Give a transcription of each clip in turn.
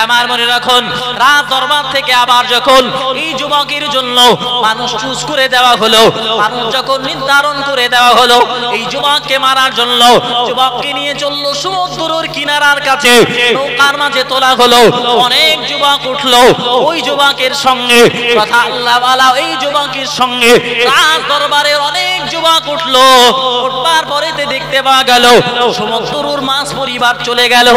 আমার মনে রাখুন, রাত দরবার থেকে আবার যখন এই যুবকের জন্য মানুষ চুজ করে দেওয়া হলো, মানুষ যখন নির্ধারণ করে দেওয়া হলো এই যুবককে মারার জন্য, যুবককে নিয়ে চললো সমুদ্রের কিনারার কাছে, নৌকার মাঝে তোলা হলো। অনেক যুবক উঠলো ওই যুবকের সঙ্গে, কথা আল্লাহ ওয়ালা এই যুবকের সঙ্গে রাত দরবারের অনেক যুবক উঠলো। উঠবার পরেতে দেখতে পাওয়া গেল সমুদ্রের মাছ পরিবার চলে গেল।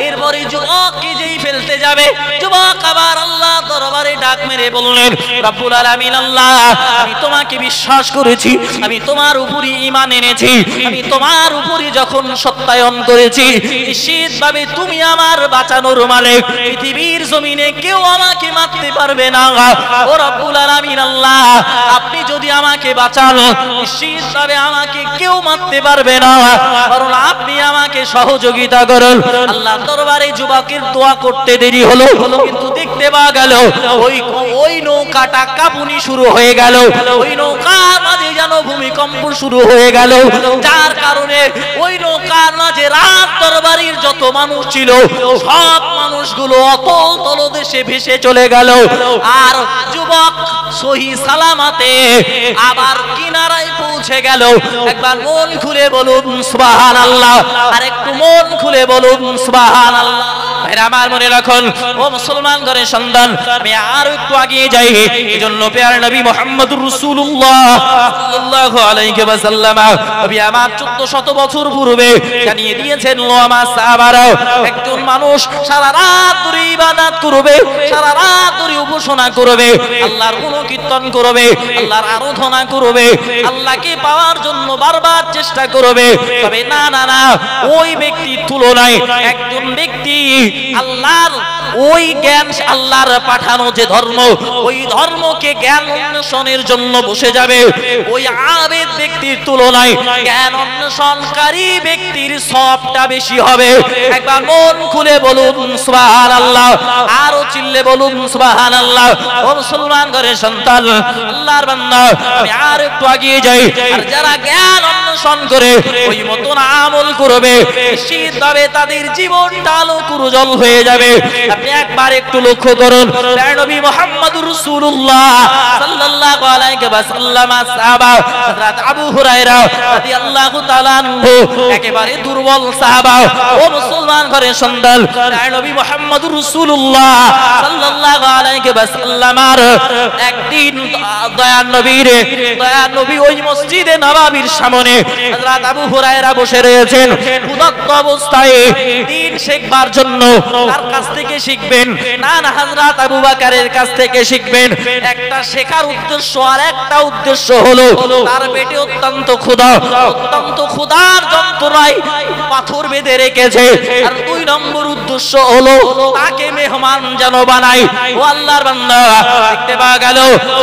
এরপরে যুবককে যেই ফেলতে যাবে, যুবক আবার আল্লাহ দরবারে ডাক মেরে বললেন, রব্বুল আলামিন আল্লাহ, আমি তোমাকে বিশ্বাস করেছি, আমি তোমার উপরই ঈমান এনেছি, আমি তোমার উপরই যখন সত্যায়ন করেছি, নিশ্চিতভাবে তুমি আমার বাঁচানোর মালিক, পৃথিবীর জমিনে কেউ আমাকে মারতে পারবে না। ও রব্বুল আলামিন আল্লাহ, আপনি যদি আমাকে বাঁচান নিশ্চিতভাবে আমাকে কেউ মারতে পারবে না, কারণ আপনি আমাকে সহযোগিতা করুন। আল্লাহ দরবারে যুবকের দোয়া করতে দেরি হলো, কিন্তু দেখতে পাওয়া গেল ওই নৌকাটা কাঁপুনি শুরু হয়ে গেল, ওই নৌকার মাঝে যেন ভূমিকম্প শুরু হয়ে গেল, যার কারণে ওই নৌকার মাঝে রাত দরবারের যত মানুষ ছিল সব মানুষগুলো অতল তলদেশে ভেসে চলে গেল। আর যুবক সহি সালামাতে আবার কিনারায় পৌঁছে গেল। একবার মন খুলে বলুন সুবহানাল্লাহ, আর একটু মন খুলে বলুন সুবহানাল্লাহ। আমার মনে রাখুন ও মুসলমান ঘরের সন্তান, আমি আরো একটু আগিয়ে যাই। এই জন্য প্যারা নবী মুহাম্মদুর রাসূলুল্লাহ সাল্লাল্লাহু আলাইহি ওয়াসাল্লাম নবী আমার 1400 বছর পূর্বে জানিয়ে দিয়েছেন, ও আমার সাহাবারা, একজন মানুষ সারা রাত ধরে ইবাদত করবে, সারা রাত ধরে উপাসনা করবে, আল্লাহর গুণকীর্তন করবে, আল্লাহর আরাধনা করবে, আল্লাহকে পাওয়ার জন্য বারবার চেষ্টা করবে, তবে না না না, ওই ব্যক্তির তুলনায় একজন ব্যক্তি আল্লাহর ওই জ্ঞান, আল্লাহর পাঠানো যে ধর্ম, ওই ধর্মকে জ্ঞান অন্বেষণের জন্য বসে যাবে, ওই আবেদ ব্যক্তির তুলনায় জ্ঞান অন্বেষণকারী ব্যক্তির সবটা বেশি হবে। একবার মন খুলে বলুন সুবহানাল্লাহ, আরো চিল্লে বলুন সুবহানাল্লাহ। ও মুসলমান ঘরের সন্তান, আল্লাহর বান্দা, আমি আর একটু আগিয়ে যাই। আর যারা জ্ঞান অন্বেষণ করে ওই মতন আমল করবে, নিশ্চিতভাবে তাদের জীবনটা আলোক উজ্জ্বল হয়ে যাবে। আপনি একবার একটু লক্ষ্য করুন, নবী মুহাম্মদুর রাসূলুল্লাহ সাল্লাল্লাহু আলাইহি ওয়াসাল্লাম সাহাবা হযরত আবু হুরায়রা রাদিয়াল্লাহু তাআলা আনহু একেবারে দুর্বল সাহাবা। ও মুসলমান ঘরের সন্তান, নবী মুহাম্মদুর রাসূলুল্লাহ সাল্লাল্লাহু আলাইহি ওয়াসাল্লামের একদিন দয়ার নবী ওই মসজিদে নববীর সামনে হযরত আবু হুরায়রা বসে রয়েছেন, উদাত্ত অবস্থায় দিন শেখবার জন্য। তার কাছ থেকে শিখবেন না, না হযরত আবু বকরের কাছ থেকে শিখবেন। একটা শেখার উদ্দেশ্য, আর একটা উদ্দেশ্য হলো তার পেটে অত্যন্ত ক্ষুধার যন্ত্রণায় পাথর বেঁধে রেখেছে। আর দুই নম্বর উদ্দেশ্য হলো তাকে মেহমান যেন বানাই। ও আল্লাহর বান্দা, দেখতে পাওয়া গেল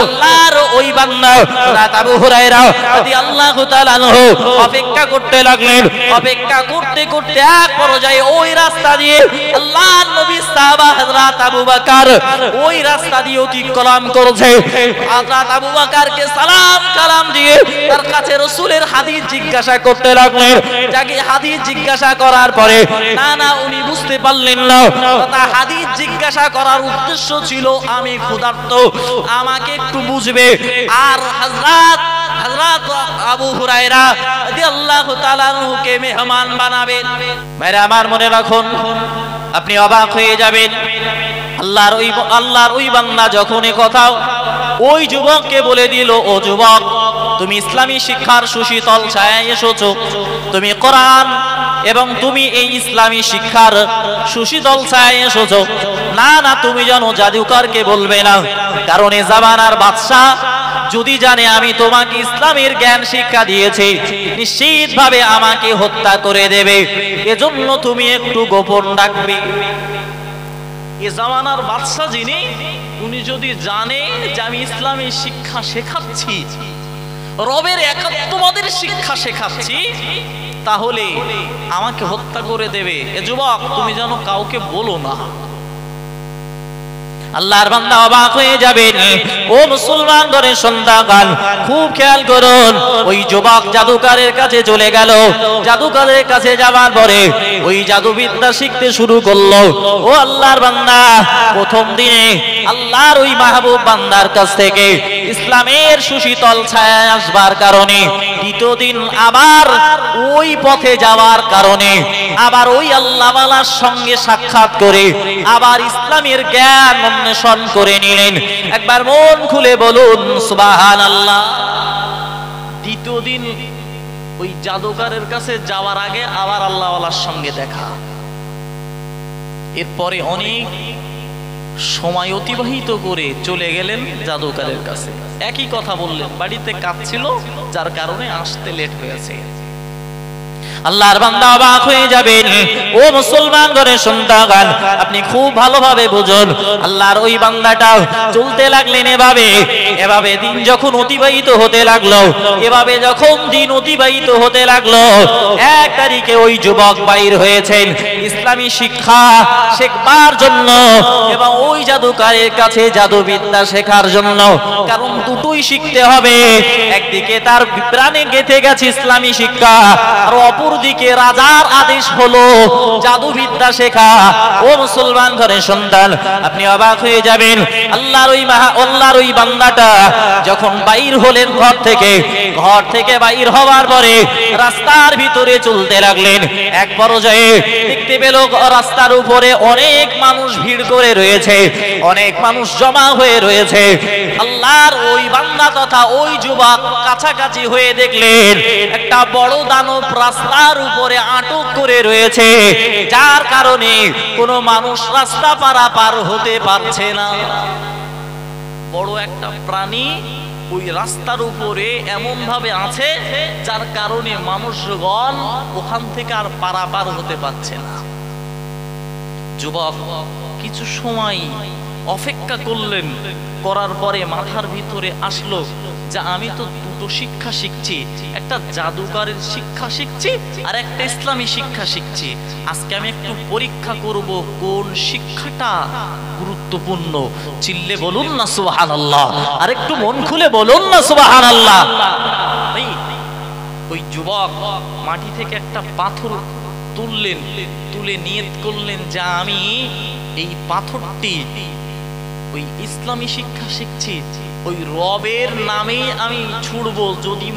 আল্লাহর ওই বান্দা হযরত আবু হুরায়রা রাদিয়াল্লাহু তাআলা আনহু অপেক্ষা করতে লাগলেন। অপেক্ষা করতে করতে এক পর্যায়ে ওই রাস্তা দিয়ে আল্লাহর নবী সাহাবা হযরত আবু বকর ওই রাস্তা দিয়ে অতিক্রম করেছে। হযরত আবু বকরকে সালাম কালাম দিয়ে তার কাছে রাসূলের হাদিস জিজ্ঞাসা করতে লাগলেন। যাকে হাদিস জিজ্ঞাসা করার পরে না না উনি বুঝতে পারলেন না, তা হাদিস জিজ্ঞাসা করার উদ্দেশ্য ছিল আমি ক্ষুধার্ত, আমাকে একটু বুঝবে, আর হযরত আবু হুরায়রা রাদিয়াল্লাহু তাআলা আনহুকে মেহমান বানাবেন। ভাইরা আমার মনে রাখুন, আপনি অবাক হয়ে যাবেন। আল্লাহর ওই বান্দা যখন এই কথা ওই যুবককে বলে দিল, ও যুবক, তুমি ইসলামী শিক্ষার সুশীতল ছায়ায় এসেছো, তুমি কোরআন এবং তুমি এই ইসলামী শিক্ষার সুশীতল ছায়ায় এসেছো, না না তুমি জানো জাদুকরকে বলবে না, কারণ এই জামানার বাদশা যদি জানে আমি তোমাকে ইসলামের জ্ঞান শিক্ষা দিয়েছি, নিশ্চিতভাবে আমাকে হত্যা করে দেবে, এজন্য তুমি একটু গোপন রাখবে। এ জামানার বাদশা যিনি, উনি যদি জানে যে আমি ইসলামী শিক্ষা শেখাচ্ছি, রবের একাত্মবাদের শিক্ষা শেখাচ্ছি, তাহলে আমাকে হত্যা করে দেবে। এ যুবক, তুমি যেন কাউকে বলো না। আল্লাহর বান্দা অবাক হয়ে যাবেন। ও মুসলমান ঘরের সন্তান, খুব খেয়াল করুন। ওই যুবক জাদুকারের কাছে চলে গেল। জাদুকারের কাছে যাওয়ার পরে ওই জাদুবিদ্যা শিখতে শুরু করলো। ও আল্লাহর বান্দা, প্রথম দিনে আল্লাহর ওই মাহবুব বান্দার কাছ থেকে ইসলামের সুশীতল ছায়া আসবার কারণে দ্বিতীয় দিন আবার ওই পথে যাওয়ার কারণে আবার ওই আল্লাহওয়ালার সঙ্গে সাক্ষাৎ করে আবার ইসলামের জ্ঞান অন্বেষণ করে নিলেন। একবার মন খুলে বলুন সুবহানাল্লাহ। দ্বিতীয় দিন ওই জাদুকারের কাছে যাওয়ার আগে আবার আল্লাহওয়ালার সঙ্গে দেখা। এরপরে অনেক সময় অতিবাহিত করে চলে গেলেন জাদুকারের কাছে। একই কথা বললেন, বাড়িতে কাজ ছিল যার কারণে আসতে লেট হয়েছে। আল্লাহর বান্দা অবাক হয়ে যাবেন। ও মুসলমান ঘরের সন্তান, আপনি খুব ভালোভাবে বুঝুন। আল্লাহর ওই বান্দাটা চলতে লাগলেন এভাবে দিন যখন অতিবাহিত হতে লাগলো, এভাবে যখন দিন অতিবাহিত হতে লাগলো, 1 তারিখে ওই যুবক বাইর হয়েছেন ইসলামী শিক্ষা শেখবার জন্য এবং ওই জাদুকারের কাছে জাদুবিদ্যা শেখার জন্য। কারণ দুটোই শিখতে হবে। একদিকে তার প্রাণে গেঁথে গেছে ইসলামী শিক্ষা, আর অপরদিকে রাজার আদেশ হলো জাদুবিদ্যা শেখা। ও মুসলমান ঘরের সন্তান, আপনি অবাক হয়ে যাবেন। আল্লাহর ওই বান্দাটা যখন বাইর হলেন ঘর থেকে বাইর হওয়ার পরে রাস্তার ভিতরে চলতে লাগলেন। এক পর্যায়ে দেখতে পেল রাস্তার উপরে অনেক মানুষ ভিড় করে রয়েছে, অনেক মানুষ জমা হয়ে রয়েছে। আল্লাহর ওই বান্দা তথা ওই যুবক কাছাকাছি হয়ে দেখলেন একটা বড় দানব রাস্তার উপরে আটক করে রয়েছে, যার কারণে কোনো মানুষ রাস্তা পারাপার হতে পারছে না। বড় একটা প্রাণী ওই রাস্তার উপরে এমন ভাবে আছে যার কারণে মানুষগণ ওখান থেকে আর পারাপার হতে পারছে না। যুবক কিছু সময় অপেক্ষা করলেন, করার পরে মাথার ভিতরে আসলো যে আমি তো দুটো শিক্ষা শিখছি, একটা জাদুকারের শিক্ষা শিখছি আর একটা ইসলামী শিক্ষা শিখছি। আজকে আমি একটু পরীক্ষা করব কোন শিক্ষাটা গুরুত্বপূর্ণ। চিল্লে বলুন না সুবহানাল্লাহ, আর একটু মন খুলে বলুন না সুবহানাল্লাহ। ওই যুবক মাটি থেকে একটা পাথর তুললেন, তুলে নিয়ত করলেন যে আমি এই পাথরটি ওই ইসলামী শিক্ষা শিখছি, ওই রবের নামে আমি ছুড়বো। যদি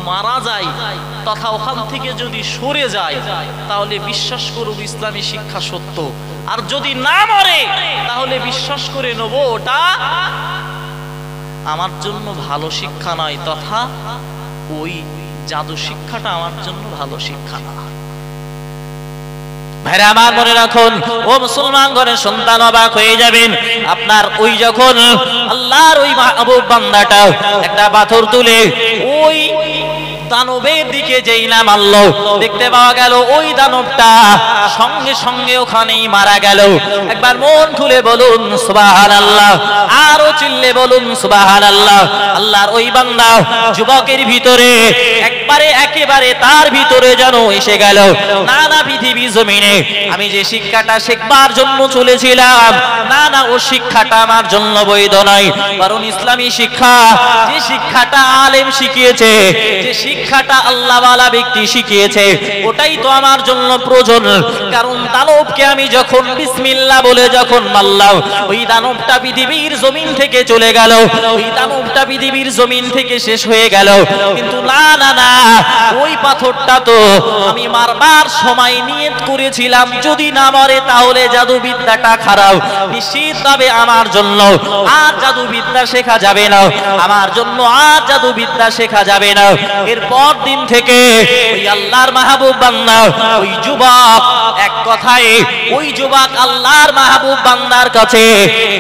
মারা যায় তথা ওখান থেকে যদি সরে যায় তাহলে বিশ্বাস করব ইসলামী শিক্ষা সত্য, আর যদি না মরে তাহলে বিশ্বাস করে নেব ওটা আমার জন্য ভালো শিক্ষা নয়, তথা ওই জাদু শিক্ষাটা আমার জন্য ভালো শিক্ষা না। ভাইরা আমার মনে রাখুন, ও মুসলমান ঘরের সন্তান, অবাক হয়ে যাবেন। আপনার ওই যখন আল্লাহর ওই মাহবুব বান্দাটা একটা পাথর তুলে ওই দানবের দিকে যেই না মারলো, দেখতে পাওয়া গেল ওই দানবটা সঙ্গে সঙ্গে ওখানেই মারা গেল। একবার মন খুলে বলুন সুবহানাল্লাহ, আরো চিল্লে বলুন সুবহানাল্লাহ। আল্লাহর ওই বান্দা যুবকের ভিতরে একেবারে তার ভিতরে যেন এসে গেল, না পৃথিবী জমিনে আমি যে শিক্ষাটা শেখবার জন্য চলেছিলাম, না ও শিক্ষাটা আমার জন্য বৈধ নয়, কারণ ইসলামী শিক্ষা, যে শিক্ষাটা আলেম শিখিয়েছে, যে শিক্ষাটা আল্লাহওয়ালা ব্যক্তি শিখিয়েছে, ওটাই তো আমার জন্য প্রয়োজন। কারণ দানবকে আমি যখন বিসমিল্লাহ বলে যখন মারলাম, ওই দানবটা পৃথিবীর জমিন থেকে চলে গেল, ওই দানবটা পৃথিবীর জমিন থেকে শেষ হয়ে গেল। কিন্তু না, ওই পাথরটা তো আমি মারবার সময় নিয়ত করেছিলাম যদি না মরে তাহলে জাদুবিদ্যাটা খারাপ, নিশ্চিতভাবে আমার জন্য আর জাদুবিদ্যা শেখা যাবে না, আমার জন্য আর জাদুবিদ্যা শেখা যাবে না। এরপর দিন থেকে ওই আল্লাহর মাহবুব বান্দা, ওই যুবক, এক কথায় ওই যুবক আল্লাহর মাহবুব বান্দার কাছে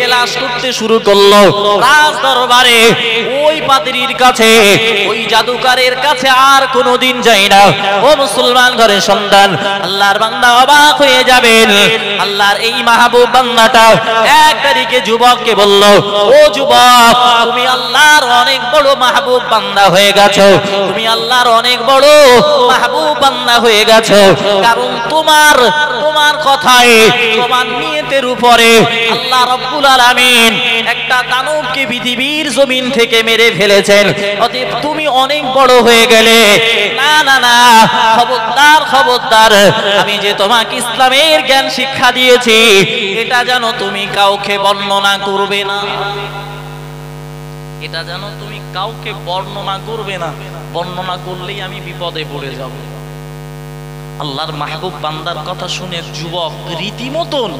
ক্লাস করতে শুরু করলো। রাজ দরবারে ওই পাদ্রীর কাছে, ওই জাদুকারের কাছে আর কোনোদিন যাই না। ও মুসলমান ঘরের সন্তান, আল্লাহর বান্দা অবাক হয়ে যাবেন। আল্লাহর এই মাহবুব বান্দাটা এক তারিখে যুবককে বলল, ও যুবক, তুমি আল্লাহর অনেক বড় মাহবুব বান্দা হয়ে গেছো, তুমি আল্লাহর অনেক বড় মাহবুব বান্দা হয়ে গেছো, কারণ তোমার কথায়, তোমার নিয়তের উপরে আল্লাহ রাব্বুল আলামিন একটা দানবকে পৃথিবীর জমিন থেকে মেরে ফেলেছেন, অতএব তুমি অনেক বড় হয়ে গেলে। না না না, খবরদার খবরদার, আমি যে তোমাকে ইসলামের জ্ঞান শিক্ষা দিয়েছি এটা যেন তুমি কাউকে বর্ণনা করবে না, এটা যেন তুমি কাউকে বর্ণনা করবে না, বর্ণনা করলেই আমি বিপদে পড়ে যাব। আল্লাহর মাহবুব বান্দার কথা শুনে যুবক রীতিমতন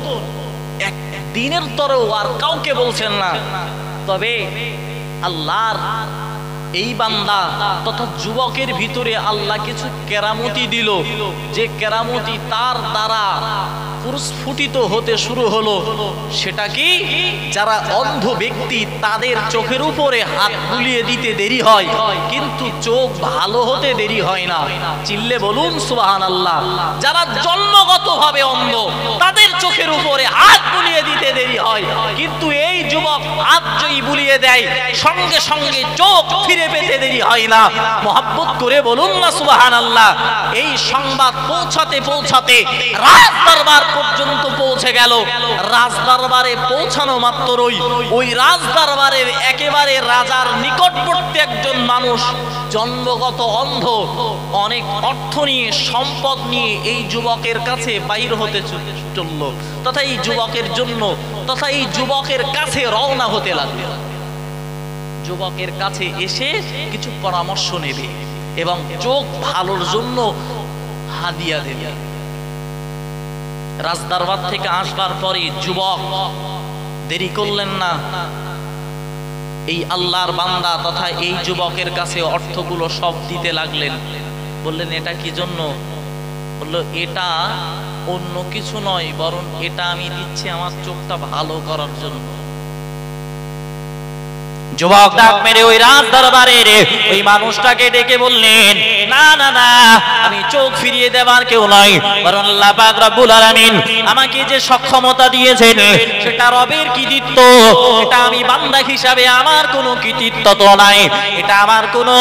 একদিনের তরেও আর কাউকে বলছেন না। তবে আল্লাহর এই বান্দা তথা যুবকের ভিতরে আল্লাহ কিছু কেরামতি দিল, যে কেরামতি তার দ্বারা প্রস্ফুটিত হতে শুরু হলো। সেটা কি? যারা অন্ধ ব্যক্তি তাদের চোখের উপরে হাত বুলিয়ে দিতে দেরি হয়, কিন্তু চোখ ভালো হতে দেরি হয় না। চিল্লে বলুন সুবহানাল্লাহ। যারা জন্মগতভাবে অন্ধ তাদের চোখের উপরে হাত বুলিয়ে দিতে দেরি হয়, কিন্তু এই যুবক হাত যেই বুলিয়ে দেয় সঙ্গে সঙ্গে চোখ ফিরে পেতে দেরি হয় না। মহব্বত করে বলুন না সুবহানাল্লাহ। এই সংবাদ পৌঁছাতে পৌঁছাতে রাজ দরবার পর্যন্ত পৌঁছে গেল। রাজ দরবারে পৌঁছানো মাত্রই ওই রাজ দরবারের একেবারে রাজার নিকটবর্তী একজন মানুষ, জন্মগত অন্ধ, অনেক অর্থ নিয়ে সম্পদ নিয়ে এই যুবকের কাছে বাইর হতে চলল, তথা এই যুবকের জন্য তথা এই যুবকের কাছে রওনা হতে লাগলো। যুবকের কাছে এসে কিছু পরামর্শ নেবে এবং চোখ ভালোর জন্য হাদিয়া দেবে। রাজদরবার থেকে আসবার পরে যুবক দেরি করলেন না, এই আল্লাহর বান্দা তথা এই যুবকের কাছে অর্থগুলো সব দিতে লাগলেন। বললেন, এটা কি জন্য? বলল, এটা অন্য কিছু নয়, বরং এটা আমি দিচ্ছি আমার চোখটা ভালো করার জন্য। যুবক ডাক মেরে ওই রাজ দরবারের ওই মানুষটাকে ডেকে বললেন, না না না, আমি চোখ ফিরিয়ে দেবার কেউ নয়, বরং আল্লাহ পাক রব্বুল আলামিন আমাকে যে সক্ষমতা দিয়েছেন সেটা রবের কৃতিত্ব। এটা আমি বান্দা হিসাবে আমার কোনো কৃতিত্ব তো নাই, এটা আমার কোনো,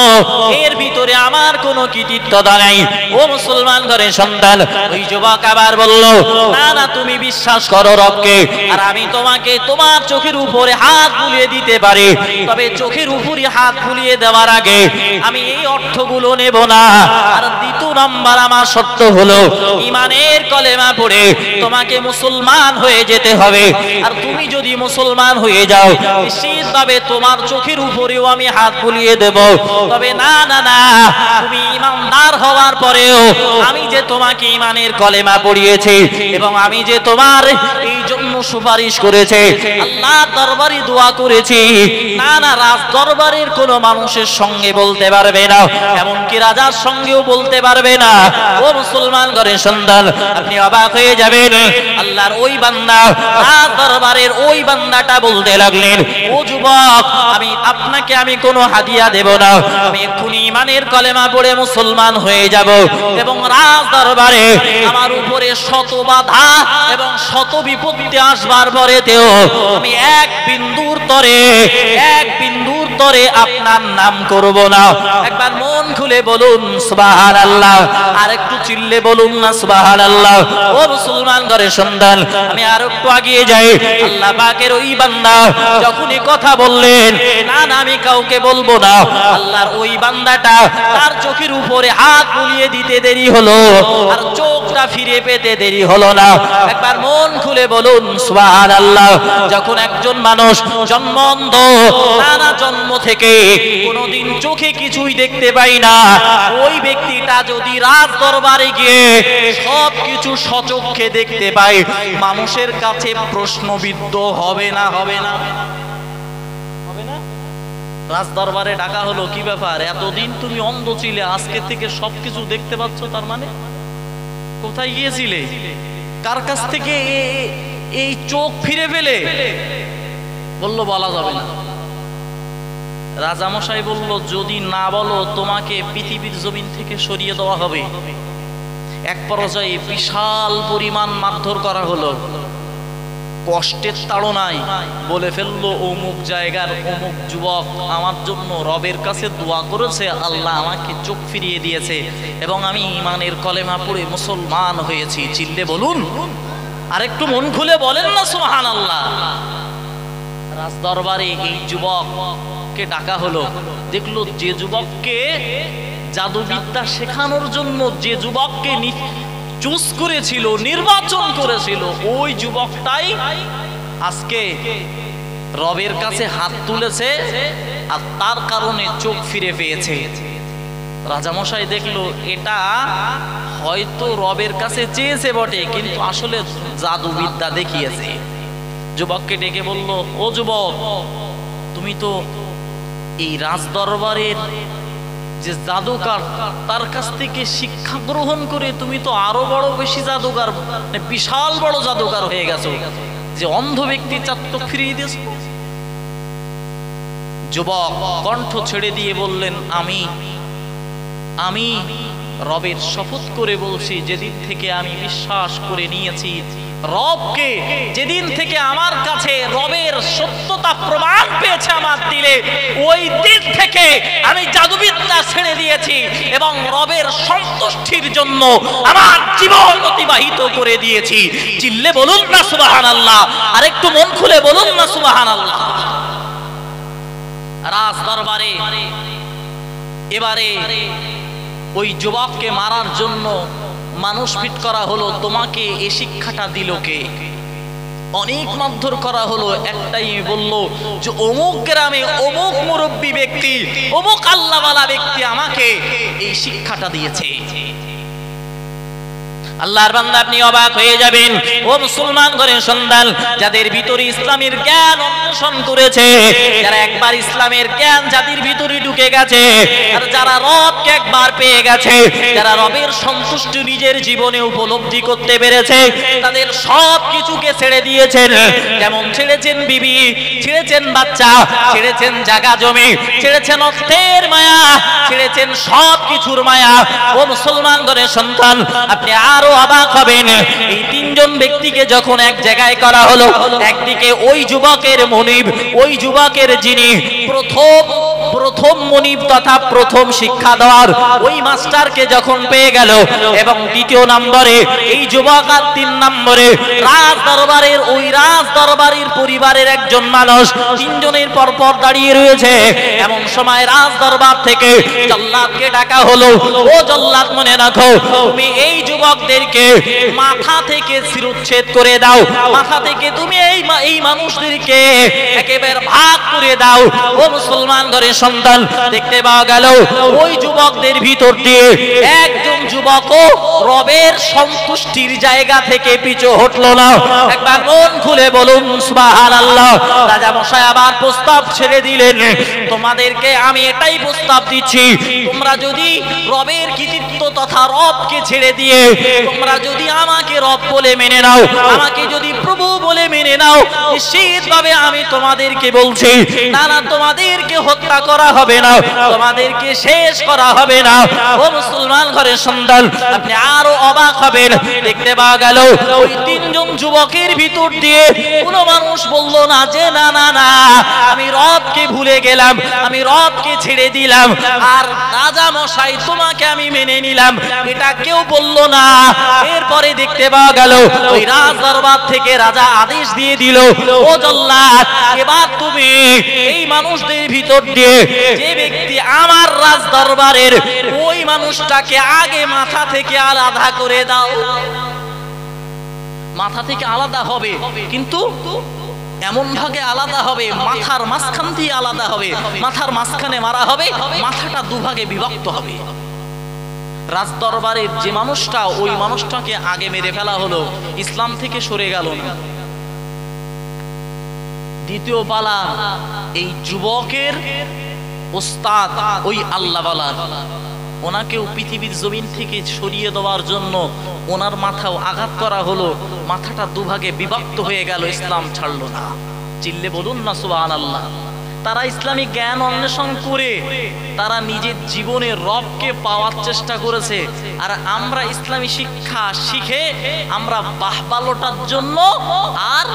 এর ভিতরে আমার কোনো কৃতিত্ব তো নাই। ও মুসলমান ঘরের সন্তান, ওই যুবক আবার বলল, না না, তুমি বিশ্বাস করো রবকে, আর আমি তোমাকে তোমার চোখের উপরে হাত বুলিয়ে দিতে পারি, তবে চোখের উপরে হাত বুলিয়ে দেওয়ার আগে আমি এই অর্থগুলো নেব না। আর দ্বিতীয় নাম্বার আমার শর্ত হলো ঈমানের কলেমা পড়ে তোমাকে মুসলমান হয়ে যেতে হবে। আর তুমি যদি মুসলমান হয়ে যাও নিশ্চিতভাবে তোমার চোখের উপরেও আমি হাত বুলিয়ে দেব। তবে না না না, তুমি ঈমানদার হওয়ার পরেও আমি যে তোমাকে ঈমানের কলেমা পড়িয়েছি এবং আমি যে তোমার এই জন্য সুপারিশ করেছে, আল্লাহ দরবারে দোয়া করেছি, না না, রাজ দরবারের কোন মানুষের সঙ্গে বলতে পারবে না, এমনকি রাজার সঙ্গেও বলতে পারবে না। ও মুসলমান ঘরের সন্তান, আপনি অবাক হয়ে যাবেন। আল্লাহর ওই বান্দা, রাজ দরবারের ওই বান্দাটা বলতে লাগলেন, ও যুবক, আমি আপনাকে আমি কোনো হাদিয়া দেব না, আমি এক্ষুনি ঈমানের কলেমা পড়ে মুসলমান হয়ে যাব এবং রাজ দরবারে আমার উপরে শত বাধা এবং শত বিপত্তি আসবার পরেতেও আমি এক বিন্দুর তরে আপনার নাম করব না। একবার মন খুলে বলুন সুবহানাল্লাহ, আর একটু চিল্লে বলুন না সুবহানাল্লাহ। ও মুসলমান ঘরের সন্তান, আমি আর একটু এগিয়ে যাই। আল্লাহ পাকের ওই বান্দা যখনই কথা বললেন, না না, আমি কাউকে বলবো না, আল্লাহর ওই বান্দাটা তার চোখের উপরে হাত বুলিয়ে দিতে দেরি হলো আর চোখটা ফিরে পেতে দেরি হলো না। একবার মন খুলে বলুন সুবহানাল্লাহ। যখন একজন মানুষ জন্ম অন্ধ, নানা জন্ম থেকে কোনোদিন চোখে কিছুই দেখতে পাই না, ওই ব্যক্তিটা যদি রাজ দরবারে গিয়ে সব কিছু সচক্ষে দেখতে পায়, মানুষের কাছে প্রশ্নবিদ্ধ হবে না? হবে না? হবে না? রাজ দরবারে ডাকা হলো, কি ব্যাপার, এতদিন তুমি অন্ধ ছিলে, আজকে থেকে সবকিছু দেখতে পাচ্ছ, তার মানে কোথায় গিয়েছিলে? কার কাছ থেকে এই চোখ ফিরে পেলে? বলল, বলা যাবে না। রাজামশাই বলল, যদি না বলো তোমাকে পৃথিবীর জমিন থেকে সরিয়ে দেওয়া হবে। এক পর্যায়ে বিশাল পরিমাণ মারধর করা হলো। কষ্টের তাড়নায় বলে ফেললো, অমুক জায়গার অমুক যুবক আমার জন্য রবের কাছে দোয়া করেছে, আল্লাহ আমাকে চোখ ফিরিয়ে দিয়েছে এবং আমি ঈমানের কলেমা পড়ে মুসলমান হয়েছি। চিল্লে বলুন, আর একটু মন খুলে বলেন না সুবহানাল্লাহ। রাজদরবারে এই যুবককে ডাকা হলো। দেখলো যে যুবককে জাদুবিদ্যা শেখানোর জন্য যে যুবককে চুজ করেছিল, নির্বাচন করেছিল, ওই যুবকটাই আজকে রবের কাছে হাত তুলেছে আর তার কারণে চোখ ফিরে পেয়েছে। রাজামশাই দেখলো এটা হয়তো রবের কাছে চেয়েছে বটে, কিন্তু আসলে জাদুবিদ্যা দেখিয়েছে। যুবককে ডেকে বলল, ও যুবক, তুমি তো এই রাজদরবারের যে জাদুকার তার কাছ থেকে শিক্ষা গ্রহণ করে তুমি তো আরো বড় বেশি জাদুকার, বিশাল বড় জাদুকার হয়ে গেছো, যে অন্ধ ব্যক্তি চাত্ত ফিরিয়ে দিয়েছ। যুবক কণ্ঠ ছেড়ে দিয়ে বললেন, আমি রবের শপথ করে বলছি, যেদিন থেকে আমি বিশ্বাস করে নিয়েছি রবকে, যেদিন থেকে আমার কাছে রবের সত্যতা প্রমাণ পেয়েছে আমার দিলে, ওই দিন থেকে আমি জাদুবিদ্যা ছেড়ে দিয়েছি এবং রবের সন্তুষ্টির জন্য আমার জীবন অতিবাহিত করে দিয়েছি। চিল্লে বলুন না সুবহানাল্লাহ, আর একটু মন খুলে বলুন না সুবহানাল্লাহ। রাজ দরবারে এবারে ওই যুবককে মারার জন্য মানুষ ফিট করা হলো। তোমাকে এই শিক্ষাটা দিল কে? অনেক মারধর করা হলো। একটাই বলল যে অমুক গ্রামে অমুক মুরব্বী ব্যক্তি, অমুক আল্লাহওয়ালা ব্যক্তি আমাকে এই শিক্ষাটা দিয়েছে। আল্লাহর বান্দা, আপনি অবাক হয়ে যাবেন। ও মুসলমান ঘরের সন্তান, যাদের ভিতরে ইসলামের জ্ঞান অন্বেষণ করেছে, যারা একবার ইসলামের জ্ঞান যাদের ভিতরে ঢুকে গেছে, আর যারা রবকে একবার পেয়ে গেছে, যারা রবের সন্তুষ্টি নিজের জীবনে উপলব্ধি করতে পেরেছে, তাদের সব কিছুকে ছেড়ে দিয়েছেন। যেমন ছেড়েছেন বিবি, ছেড়েছেন বাচ্চা, ছেড়েছেন জায়গা জমি, ছেড়েছেন অর্থের মায়া, ছেড়েছেন সব কিছুর মায়া। ও মুসলমান ঘরের সন্তান, আপনি আরো অবাক হবেন। এই তিনজন ব্যক্তিকে যখন এক জায়গায় করা হলো, একদিকে ওই যুবকের মনিব, ওই যুবকের যিনি প্রথম মনিব তথা প্রথম শিক্ষা দেওয়ার ওই মাস্টারকে যখন পেয়ে গেল, এবং দ্বিতীয় নম্বরে এই যুবক, আর 3 নম্বরে রাজ দরবারের ওই রাজ দরবারের পরিবারের একজন মানুষ, তিনজনের পরপর দাঁড়িয়ে রয়েছে। এমন সময় রাজ দরবার থেকে জল্লাদকে ডাকা হলো। ও জল্লাদ, মনে রাখো, তুমি এই যুবকদেরকে মাথা থেকে শিরোচ্ছেদ করে দাও, মাথা থেকে তুমি এই মানুষদেরকে একেবারে ভাগ করে দাও। ও মুসলমান ঘরের সন্তান, দেখতে পাওয়া গেল ওই যুবকদের ভিতর দিয়ে একজন যুবকও রবের সন্তুষ্টির জায়গা থেকে পিছু হটলো না। একবার মন খুলে বলুন সুবহানাল্লাহ। রাজা মশাই আবার প্রস্তাব ছেড়ে দিলেন, তোমাদেরকে আমি এটাই প্রস্তাব দিচ্ছি, তোমরা যদি রবের কৃতিত্ব তথা রবকে ছেড়ে দিয়ে তোমরা যদি আমাকে রব বলে মেনে নাও, আমাকে যদি প্রভু বলে মেনে নাও, নিশ্চিতভাবে আমি তোমাদেরকে বলছি, না না, তোমাদেরকে হত্যা করা হবে না, তোমাদেরকে শেষ করা হবে না। ও মুসলমান ঘরের সন্তান, আপনি আরো অবাক হবেন। দেখতে পাওয়া গেল ওই তিনজন যুবকের ভিতর দিয়ে কোনো মানুষ বলল না যে না না না, আমি রবকে ভুলে গেলাম, আমি রবকে ছেড়ে দিলাম, আর রাজা মশাই তোমাকে আমি মেনে নিলাম, এটা কেউ বলল না। এরপরে দেখতে পাওয়া গেল ওই রাজ দরবার থেকে রাজা আদেশ দিয়ে দিল, ও জল্লাদ, এবার তুমি এই মানুষদের ভিতর দিয়ে যে ব্যক্তি আমার রাজ দরবারের, ওই মানুষটাকে আগে মাথা থেকে আলাদা করে দাও। মাথা থেকে আলাদা হবে, কিন্তু এমন ভাবে আলাদা হবে, মাথার মাঝখান দিয়ে আলাদা হবে, মাথার মাঝখানে মারা হবে, মাথাটা দুভাগে বিভক্ত হবে। রাজ দরবারের যে মানুষটা, ওই মানুষটাকে আগে মেরে ফেলা হলো, ইসলাম থেকে সরে গেল না। দ্বিতীয় পালা এই যুবকের ওস্তাদ, ওই আল্লাহওয়ালা, ওনাকেও পৃথিবীর জমিন থেকে সরিয়ে দেওয়ার জন্য ওনার মাথাও আঘাত করা হলো, মাথাটা দুভাগে বিভক্ত হয়ে গেল, ইসলাম ছাড়লো না। চিল্লে বলুন না সুবহানাল্লাহ। তারা ইসলামিক জ্ঞান অন্বেষণ করে তারা নিজের জীবনে রবকে পাওয়ার চেষ্টা করেছে, আর আমরা ইসলামী শিক্ষা শিখে আমরা বাহবালোটার জন্য আর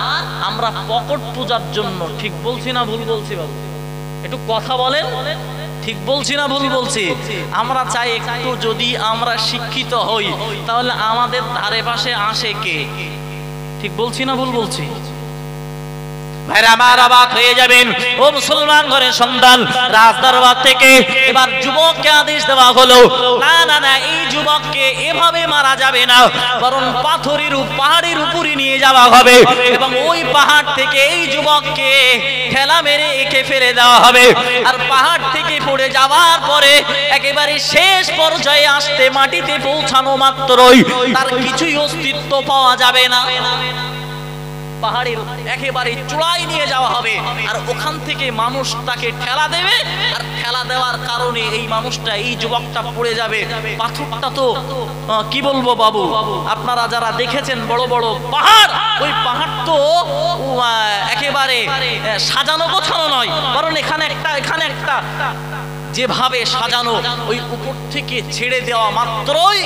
আমরা পকট পূজার জন্য। ঠিক বলছি না ভুল বলছি বাবু? একটু কথা বলেন, ঠিক বলছি না ভুল বলছি? আমরা চাই একটু যদি আমরা শিক্ষিত হই তাহলে আমাদের ধারে পাশে আসে কে? ঠিক বলছি না ভুল বলছি? ভাইরা আমার অবাক হয়ে যাবেন, ও মুসলমান ঘরের সন্তান, রাজদরবার থেকে এবার যুবককে আদেশ দেওয়া হলো, না না না, এই যুবককে এভাবে মারা যাবে না, বরং পাহাড়ের উপরে নিয়ে যাওয়া হবে এবং ওই পাহাড় থেকে এই যুবককে ঠেলা মেরে একে ফেলে দেওয়া হবে। আর পাহাড় থেকে পড়ে যাওয়ার পরে একেবারে শেষ পর্যায়ে আসতে মাটিতে পৌঁছানো মাত্রই তার কিছুই অস্তিত্ব পাওয়া যাবে না। পাহাড়ের একেবারে চূড়ায় নিয়ে যাওয়া হবে আর ওখান থেকে মানুষ তাকে ঠেলা দেবে, আর ঠেলা দেওয়ার কারণে এই মানুষটা, এই যুবকটা পড়ে যাবে। পাথরটা তো কি বলবো বাবু, আপনারা যারা দেখেছেন বড় বড় পাহাড়, ওই পাহাড় তো একেবারে সাজানো গোছানো নয়, বরং এখানে একটা যেভাবে সাজানো, ওই উপর থেকে ছেড়ে দেওয়া মাত্রই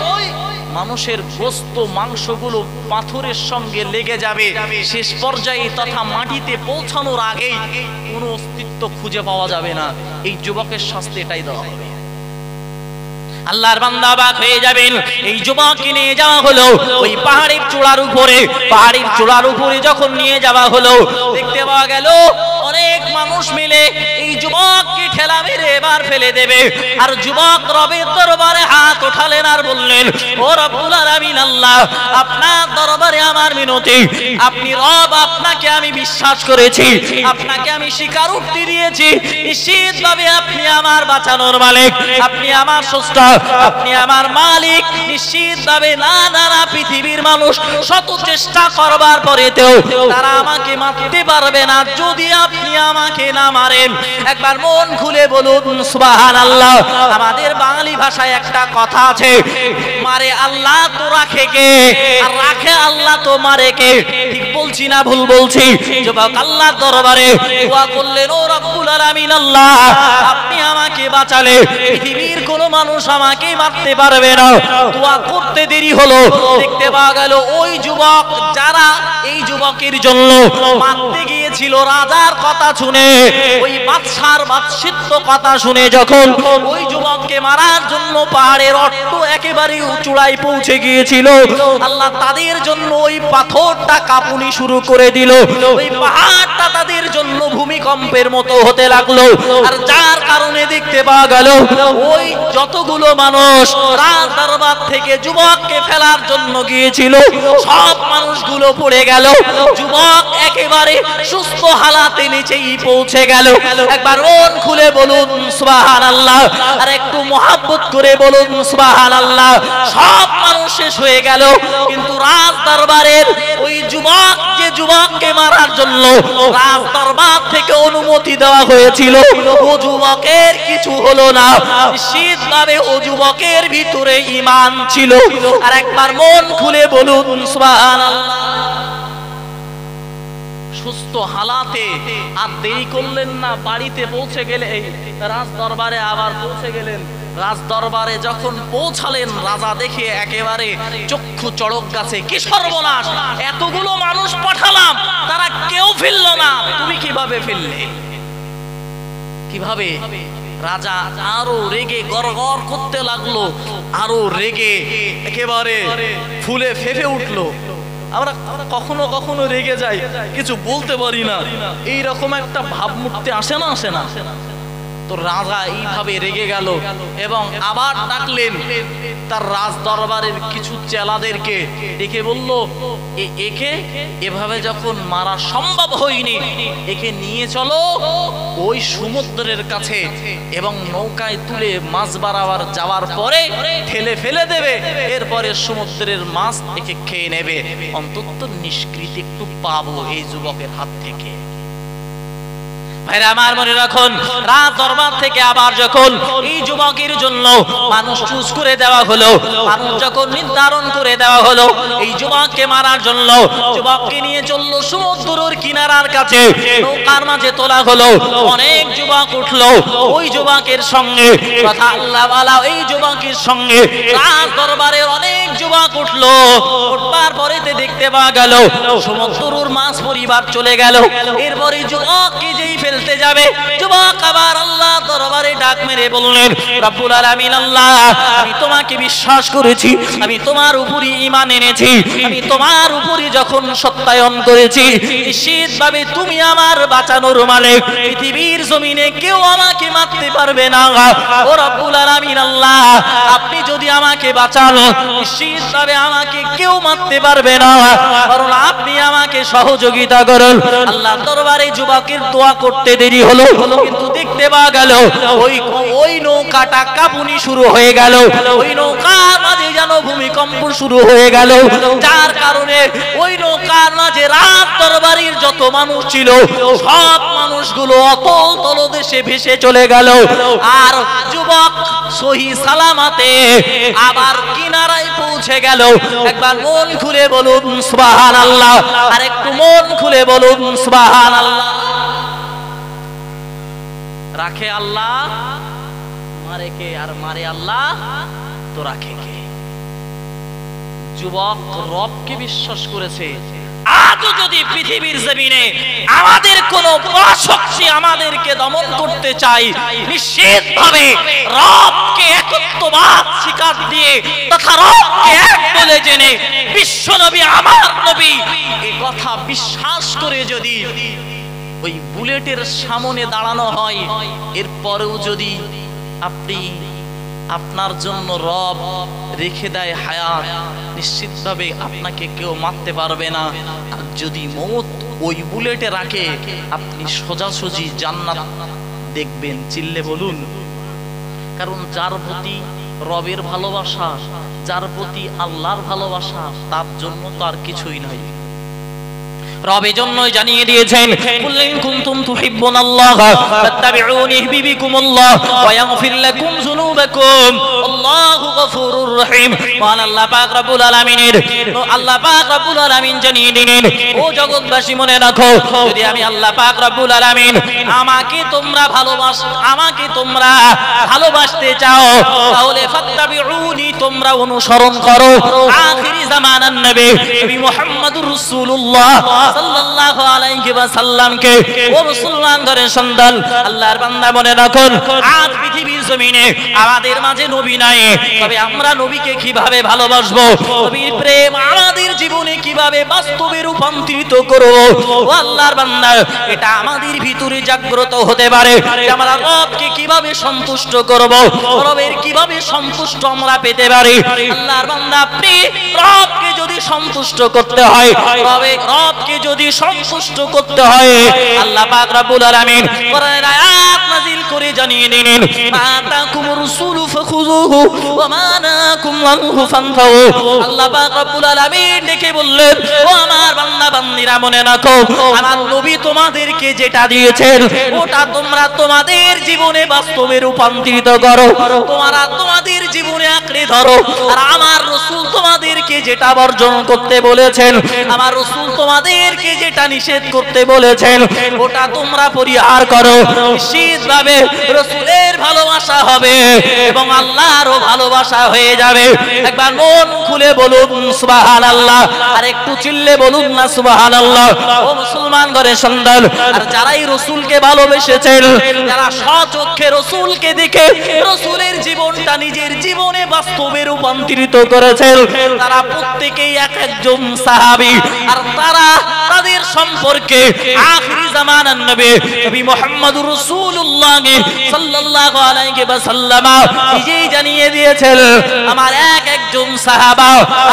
মানুষের গোস্ত মাংসগুলো পাথরের সঙ্গে লেগে যাবে। শেষ পর্যায়ে তথা মাটিতে পৌঁছানোর আগেই কোনো অস্তিত্ব খুঁজে পাওয়া যাবে না। এই যুবকের শাস্তি এটাই দেওয়া হবে। আল্লাহর বান্দা অবাক হয়ে যাবেন, এই যুবককে নিয়ে যাওয়া হলো ওই পাহাড়ের চূড়ার উপরে যখন নিয়ে যাওয়া হলো, দেখতে পাওয়া গেল অনেক মানুষ মিলে এই যুবককে ঠেলা মেরে এবার ফেলে দেবে। আর যুবক রবের দরবারে হাত উঠালেন আর বললেন, ও রব্বুল আলামিন আল্লাহ, আপনার দরবারে আমার মিনতি, আপনি রব, আপনাকে আমি বিশ্বাস করেছি, আপনাকে আমি স্বীকারোক্তি দিয়েছি, নিশ্চিতভাবে আপনি আমার বাঁচানোর মালিক, আপনি আমার স্রষ্টা, আপনি আমার মালিক। নিশ্চিতভাবে না না না, পৃথিবীর মানুষ শত চেষ্টা করবার পরেতেও তারা আমাকে মারতে পারবে না যদি আপনি আমাকে না মারেন। একবার মন খুলে বলুন সুবহানাল্লাহ। আমাদের বাঙালি ভাষায় একটা কথা আছে, মারে আল্লাহ তো রাখে কে, আর রাখে আল্লাহ তো মারে কে? ঠিক বলছি না ভুল বলছি? যুবক আল্লাহর দরবারে দোয়া করলেন, ও রব্বুল আলামিন আল্লাহ, আপনি আমাকে বাঁচালে পৃথিবীর কোনো মানুষ আমাকে মারতে পারবে না। দোয়া করতে দেরি হলো, দেখতে পাওয়া গেল ওই যুবক যারা এই যুবকের জন্য মারতে গিয়েছিল, রাজার কথা শুনে, ওই বাদশার বাদশিত্ব কথা শুনে যখন ওই যুবককে মারার জন্য পাহাড়ের অট্ট একেবারে চূড়ায় পৌঁছে গিয়েছিল, আল্লাহ তাদের জন্য ওই পাথরটা কাঁপুনি শুরু করে দিল। ওই পাহাড়টা তাদের জন্য ভূমিকম্পের মতো হতে লাগলো। আর যার কারণে দেখতে পাওয়া গেল ওই যতগুলো মানুষ রাজ দরবার থেকে যুবককে ফেলার জন্য গিয়েছিল, সব মানুষগুলো পড়ে গেল। যুবক একেবারে সুস্থ হালাতে নিচেই পৌঁছে গেল। একবার মন খুলে বলুন সুবহানাল্লাহ, আর একটু মহব্বত করে বলুন সুবহানাল্লাহ। সব মানুষ শেষ হয়ে গেল, কিন্তু রাজ দরবারের ওই যুবক, যে যুবককে মারার জন্য রাজ দরবার থেকে অনুমতি দেওয়া হয়েছিল, ও যুবকের কিছু হলো না। নিশ্চিতভাবে ও যুবকের ভিতরে ঈমান ছিল। আর একবার মন খুলে বলুন সুবহানাল্লাহ। সুস্থ হালাতে আর দেরি করলেন না, বাড়িতে পৌঁছে গেলে এই রাজ দরবারে আবার পৌঁছে গেলেন। রাজ দরবারে যখন পৌঁছালেন, রাজা দেখে একেবারে চক্ষু চড়ক গাছে, কি সর্বনাশ, এতগুলো মানুষ পাঠালাম, তারা কেউ ফিরল না, তুমি কিভাবে ফিরলে? কিভাবে? রাজা আরো রেগে গড়গড় করতে লাগলো, আরো রেগে একেবারে ফুলে ফেঁপে উঠলো। আমরা কখনো কখনো রেগে যাই, কিছু বলতে পারি না, এইরকম একটা ভাবমূর্তি আসে না? আসে না? তো রাজা এইভাবে রেগে গেল এবং আবার ডাকলেন তার রাজ দরবারের কিছু চেলাদেরকে, ডেকে বলল, একে এভাবে যখন মারা সম্ভব হয়নি, একে নিয়ে চলো ওই সমুদ্রের কাছে এবং নৌকায় তুলে মাছ বাড়াবার যাওয়ার পরে ঠেলে ফেলে দেবে, এরপরে সমুদ্রের মাছ একে খেয়ে নেবে, অন্তত নিষ্কৃতি একটু পাবো এই যুবকের হাত থেকে। ভাইরা আমার মনে রাখুন, রাত দরবার থেকে আবার যখন এই যুবকের জন্য মানুষ চুজ করে দেওয়া হলো, মানুষ যখন নির্ধারণ করে দেওয়া হলো এই যুবককে মারার জন্য, যুবককে নিয়ে চললো সমুদ্রের কিনারার কাছে, নৌকার মাঝে তোলা হলো। অনেক যুবক উঠলো ওই যুবকের সঙ্গে, কথা আল্লাহ ওয়ালা এই যুবকের সঙ্গে রাত দরবারের অনেক যুবক উঠলো। উঠবার পরেতে দেখতে পাওয়া গেল সমুদ্রের মাছ পরিবার চলে গেল। এরপরে যুবককে যেই ফেলতে যাবে, যুবক আবার আল্লাহ দরবারে ডাক মেরে বললেন, রব্বুল আলামিন আল্লাহ, আমি তোমাকে বিশ্বাস করেছি, আমি তোমার উপরই ঈমান এনেছি, আমি তোমার উপরই যখন সত্যায়ন করেছি, নিশ্চিতভাবে তুমি আমার বাঁচানোর মালিক, পৃথিবীর জমিনে কেউ আমাকে মারতে পারবে না। ও রব্বুল আলামিন আল্লাহ, আপনি যদি আমাকে বাঁচান, নিশ্চিতভাবে আমাকে কেউ মারতে পারবে না, কারণ আপনি আমাকে সহযোগিতা করুন। আল্লাহ দরবারে যুবকের দোয়া করতে দেরি হলো, কিন্তু দেখতে পাওয়া গেল ওই নৌকাটা কাঁপুনি শুরু হয়ে গেল, ওই নৌকার মাঝে যেন ভূমিকম্প শুরু হয়ে গেল, যার কারণে ওই নৌকার মাঝে রাত দরবারের যত মানুষ ছিল সব মানুষগুলো অতল তলদেশে ভেসে চলে গেল। আর যুবক সহি সালামাতে আবার কিনারায় পৌঁছে গেল। একবার মন খুলে বলুন সুবহানাল্লাহ, আর একটু মন খুলে বলুন সুবহানাল্লাহ। রাখে আল্লাহ, মারে কে? আর মারে আল্লাহ, তো রাখে কে? যুবক রবকে বিশ্বাস করেছে। আজও যদি পৃথিবীর জমিনে আমাদের কোন পরাশক্তি আমাদেরকে দমন করতে চাই, নিশ্চিতভাবে রবকে একত্ববাদ স্বীকার দিয়ে তথা রবকে এক বলে জেনে বিশ্বনবী আমার নবী এই কথা বিশ্বাস করে যদি ওই বুলেটের সামনে দাঁড়ানো হয়, এরপরেও যদি আপনি আপনার জন্য রব রেখে দেয় হায়াত, নিশ্চিতভাবে আপনাকে কেউ মারতে পারবে না। আর যদি মৌত ওই বুলেটে রাখে, আপনি সোজাসুজি জান্নাত দেখবেন। চিল্লে বলুন। কারণ যার প্রতি রবের ভালোবাসা, যার প্রতি আল্লাহর ভালোবাসা, তার জন্য তো আর কিছুই নাই। রব এজন্যই জানিয়ে দিয়েছেন, কুল ইন কুনতুম তুহিব্বুনাল্লাহ ফাত্তাবিউনি ইহবিবিকুমুল্লাহ ওয়া ইয়াগফির লাকুম যুনুবাকুম আল্লাহু গফুরুর রহিম। মহান আল্লাহ পাক রব্বুল আলামিনের আল্লাহ পাক রব্বুল আলামিন জানিয়ে দিলেন, ও জগৎবাসী মনে রাখো, যদি আমি আল্লাহ পাক রব্বুল আলামিন আমাকে তোমরা ভালোবাসতে চাও, তাহলে ফাত্তাবিউনি, তোমরা অনুসরণ করো আখিরি জামানার নবী মুহাম্মদুর রাসূলুল্লাহ সাল্লাল্লাহু আলাইহি ওয়াসাল্লামকে। ও মুসলমানদের সন্তান, আল্লাহর বান্দা মনে রাখুন, আজ পৃথিবীর জমিনে আমাদের মাঝে নবী নাই, তবে আমরা নবীকে কিভাবে ভালোবাসবো, নবীর প্রেম আমাদের জীবনে কিভাবে বাস্তবে রূপান্তরিত করব, ও আল্লাহর বান্দা, এটা আমাদের ভিতরে জাগ্রত হতে পারে। আমরা রবকে কিভাবে সন্তুষ্ট করব, রবের কিভাবে সন্তুষ্ট আমরা পেতে পারি। আল্লাহর বান্দা, আপনি রবকে যদি সন্তুষ্ট করতে হয়, রবকে যদি সন্তুষ্ট করতে হয়, আল্লাহ পাক রব্বুল আলামিন কোরআনের আয়াত নাযিল করে জানিয়ে দিলেন, আতাকুমুর রাসূলু ফাখুযুহু ওয়া মা নাকুম আনহু ফানতাহু। আল্লাহ পাক রব্বুল আলামিন ডেকে বললেন, ও আমার বান্দা বান্দীরা মনে রাখো, আমার নবী তোমাদেরকে যেটা দিয়েছেন ওটা তোমরা তোমাদের জীবনে বাস্তবে রূপান্তরিত করো, তোমরা তোমাদের জীবনে আঁকড়ে ধরো। আর আমার রাসূল তোমাদেরকে যেটা বর্জন করতে বলেছেন, আমার রাসূল তোমাদেরকে যেটা নিষেধ করতে বলেছেন, ওটা তোমরা পরিহার করো। নিশ্চিতভাবে রাসূলের ভালোবাসা হবে এবং আল্লাহরও ভালোবাসা হয়ে যাবে। একবার মন খুলে বলুন সুবহানাল্লাহ, আর একটু চিল্লে বলুন না সুবহানাল্লাহ। ও মুসলমান ঘরের সন্তান, আর যারাই রাসূলকে ভালোবেসেছেন, যারা স্বচক্ষে রাসূলকে দেখে রাসূলের জীবনটা নিজের জীবনে বাস্তবে রূপান্তরিত করেছেন, তারা প্রত্যেকেই এক একজন সাহাবী। আর তারা তাদের সম্পর্কে আখিরি জামানার নবী মুহাম্মদুর রাসূলুল্লাহ সাল্লাল্লাহু আলাইহি ওয়াসাল্লাম নিজেই জানিয়ে দিয়েছেন, আমার এক একজন সাহাবা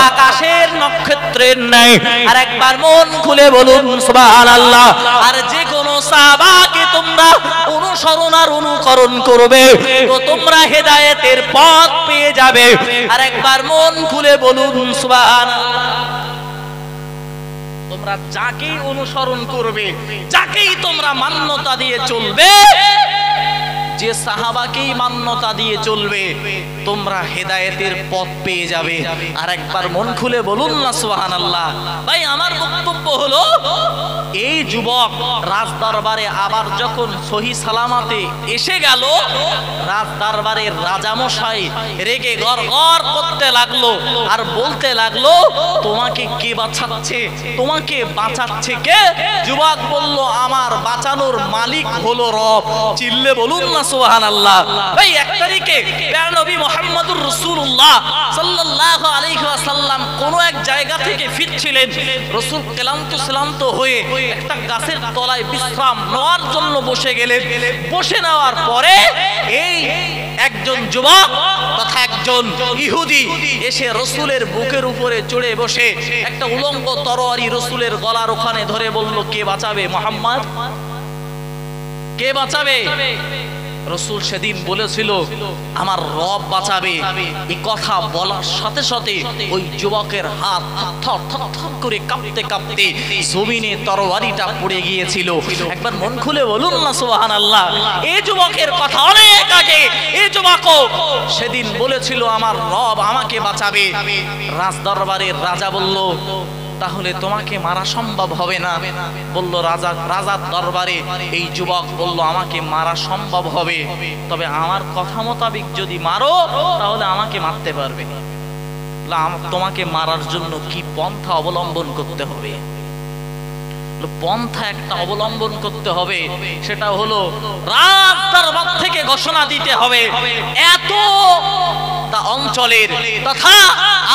আকাশের নক্ষত্রের ন্যায়। আর একবার মন খুলে বলুন সুবহানাল্লাহ। আর যে কোন সাহাবাকে তোমরা অনুসরণ আর অনুকরণ করবে, তো তোমরা হেদায়েতের পথ পেয়ে যাবে। আর একবার মন খুলে বলুন সুবহানাল্লাহ। তোমরা যাকেই অনুসরণ করবে, যাকেই তোমরা মান্যতা দিয়ে চলবে, যে সাহাবাকেই মান্যতা দিয়ে চলবে, তোমরা হেদায়েতের পথ পেয়ে যাবে। আর একবার মন খুলে বলুন না সুবহানাল্লাহ। ভাই আমার বক্তব্য হলো, এই যুবক রাজদরবারে আবার যখন সহি সালামাতে এসে গেল, রাজদরবারের রাজামশাই রেগে গড়গড় করতে লাগলো আর বলতে লাগলো, তোমাকে কে বাঁচাচ্ছে, তোমাকে বাঁচাচ্ছে কে? যুবক বলল, আমার বাঁচানোর মালিক হলো রব। চিল্লে বলুন না সুবহানাল্লাহ। ভাই 1 তারিখে নবী মুহাম্মদুর রাসূলুল্লাহ সাল্লাল্লাহু আলাইহি ওয়াসাল্লাম কোন এক জায়গা থেকে ফিরছিলেন। রাসূল ক্লান্ত হয়ে একটা গাছের তলায় বিশ্রাম নেওয়ার জন্য বসে গেলেন। বসে নেওয়ার পরে এই একজন যুবক তথা একজন ইহুদি এসে রাসূলের বুকের উপরে চড়ে বসে একটা উলঙ্গ তরবারি রাসূলের গলার ওখানে ধরে বলল, কে বাঁচাবে মুহাম্মদ, কে বাঁচাবে? রাসূল সেদিন বলেছিল, আমার রব বাঁচাবে। এই কথা বলার সাথে সাথে ওই যুবকের হাত থরথর করে কাঁপতে কাঁপতে জমিনে তরবারিটা পড়ে গিয়েছিল। একবার মন খুলে বলুন না সুবহানাল্লাহ। এই যুবকের কথা অনেক আগে এই যুবকও সেদিন বলেছিল, আমার রব আমাকে বাঁচাবে। রাজদরবারের রাজা বলল, তাহলে তোমাকে মারা সম্ভব হবে না। বলল রাজার দরবারে এই যুবক বলল, আমাকে মারা সম্ভব হবে, তবে আমার কথা মোতাবেক যদি মারো তাহলে আমাকে মারতে পারবে। তোমাকে মারার জন্য কি পন্থা অবলম্বন করতে হবে? পন্থা একটা অবলম্বন করতে হবে, সেটা হলো রাজদরবার থেকে ঘোষণা দিতে হবে, এত অঞ্চলের তথা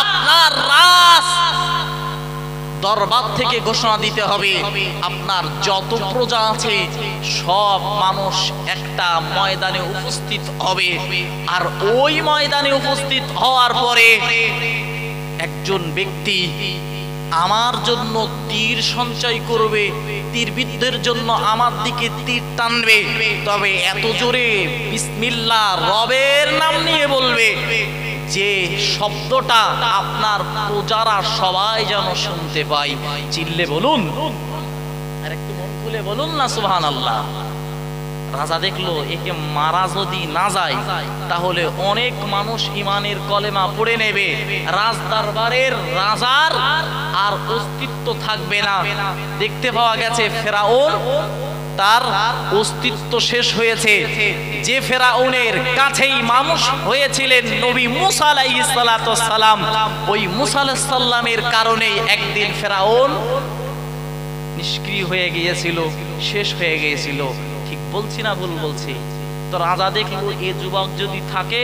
আপনার রাজ দরবার থেকে ঘোষণা দিতে হবে, আপনার যত প্রজা আছে সব মানুষ একটা ময়দানে উপস্থিত হবে। আর ওই ময়দানে উপস্থিত হওয়ার পরে একজন ব্যক্তি আমার জন্য তীর সঞ্চয় করবে, তীরবিদ্ধের জন্য আমার দিকে তীর টানবে, তবে এত জোরে বিসমিল্লাহ রবের নাম নিয়ে বলবে যে শব্দটা আপনার প্রজারা সবাই যেন শুনতে পায়। চিল্লে বলুন, আর একটু মন খুলে বলুন না সুবহানাল্লাহ। রাজা দেখলো একে মারা যদি না যায় তাহলে অনেক মানুষ ইমানের কলেমা পড়ে নেবে, রাজদরবারের রাজার আর অস্তিত্ব থাকবে না। দেখতে পাওয়া গেছে ফেরাউন তার অস্তিত্ব শেষ হয়েছে। যে ফেরাউনের কাছেই মানুষ হয়েছিলেন নবী মুসা আলাইহিস সালাতু ওয়াস সালাম, ওই মুসা আলাইহিস সালামের কারণে একদিন ফেরাউন নিষ্ক্রিয় হয়ে গিয়েছিল, শেষ হয়ে গিয়েছিল। ঠিক বলছি না ভুল বলছি? তো রাজা দেখলো এ যুবক যদি থাকে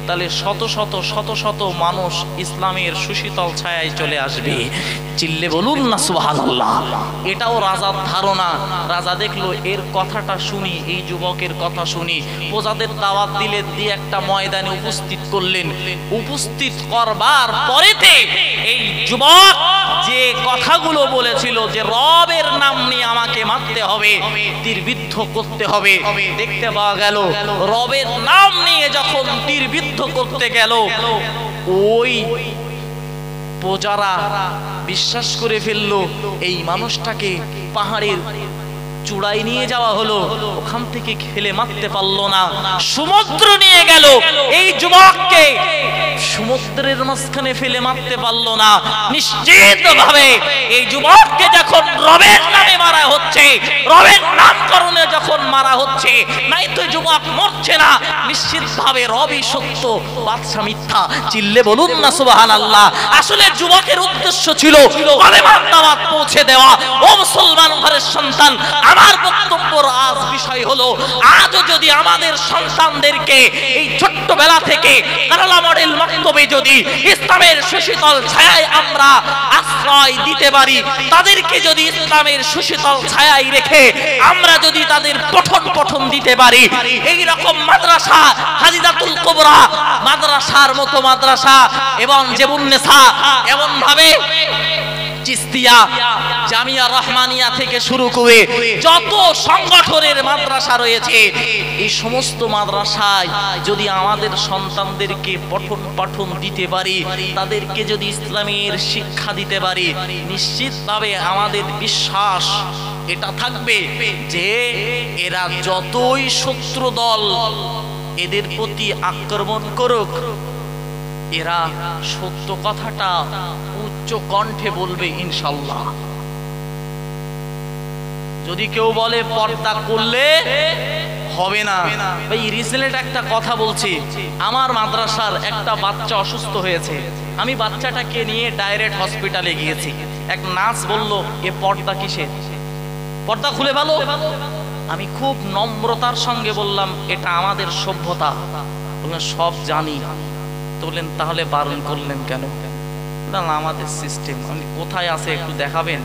তাহলে শত শত মানুষ ইসলামের সুশীতল ছায়ায় চলে আসবে। চিল্লে বলুন না সুবহানাল্লাহ। এটাও রাজার ধারণা। রাজা দেখলো এর কথাটা শুনি, এই যুবকের কথা শুনি, প্রজাদের দাওয়াত দিলে দিয়ে একটা ময়দানে উপস্থিত করলেন। উপস্থিত করবার পরেতে এই যুবক যে কথাগুলো বলেছিল যে রবের নাম নিয়ে আমাকে মারতে হবে, তীরবিদ্ধ করতে হবে, দেখতে পাওয়া গেল রবের নাম নিয়ে যখন তীরবিদ্ধ করতে গেল ওই প্রজারা বিশ্বাস করে ফেললো এই মানুষটাকে পাহাড়ের চূড়ায় নিয়ে যাওয়া হলো, ওখান থেকে ফেলে মারতে পারলো না, সমুদ্র নিয়ে গেল এই যুবককে, সমুদ্রের মাঝখানে ফেলে মারতে পারলো না। নিশ্চিতভাবে এই যুবককে যখন রবের নামে মারা হচ্ছে, রবের নামকরণে যখন মারা হচ্ছে, নাই তো যুবক মরছে না, নিশ্চিতভাবে রবই সত্য, বাদশা মিথ্যা। চিল্লে বলুন না সুবহানাল্লাহ। আসলে যুবকের উদ্দেশ্য ছিল কালেমার দাওয়াত পৌঁছে দেওয়া। ও মুসলমান ঘরের সন্তান, আমার বক্তব্যের আজ বিষয় হলো, আজও যদি আমাদের সন্তানদেরকে এই ছোট্টবেলা থেকে কারালা মডেল মক্তবে যদি ইসলামের সুশীতল ছায়ায় আমরা আশ্রয় দিতে পারি, তাদেরকে যদি ইসলামের সুশীতল ছায়ায় রেখে আমরা যদি তাদের পঠন দিতে পারি, এই রকম মাদ্রাসা হাদিদাতুল কুবরা মাদ্রাসার মতো মাদ্রাসা এবং জেবুন নেসা এমন ভাবে চিস্তিয়া, জামিয়া রহমানিয়া থেকে শুরু করে যত সংগঠনের মাদ্রাসা রয়েছে, এই সমস্ত মাদ্রাসায় যদি আমাদের সন্তানদেরকে পঠন পাঠন দিতে পারি, তাদেরকে যদি ইসলামের শিক্ষা দিতে পারি, নিশ্চিতভাবে আমাদের বিশ্বাস এটা থাকবে যে এরা যতই শত্রু দল এদের প্রতি আক্রমণ করুক, এরা সত্য কথাটা উচ্চ কণ্ঠে বলবে ইনশাআল্লাহ। যদি কেউ বলে পর্দা করলে হবে না, ভাই রিসেন্ট একটা কথা বলছি, আমার মাদ্রাসার একটা বাচ্চা অসুস্থ হয়েছে, আমি বাচ্চাটাকে নিয়ে ডাইরেক্ট হসপিটালে গিয়েছি। এক নার্স বলল, এ পর্দা কিসের, পর্দা খুলে ভালো। আমি খুব নম্রতার সঙ্গে বললাম, এটা আমাদের সভ্যতা। বললেন সব জানি। তো বললেন তাহলে বারণ করলেন কেন? না আমাদের সিস্টেম। আমি কোথায় আছে একটু দেখাবেন?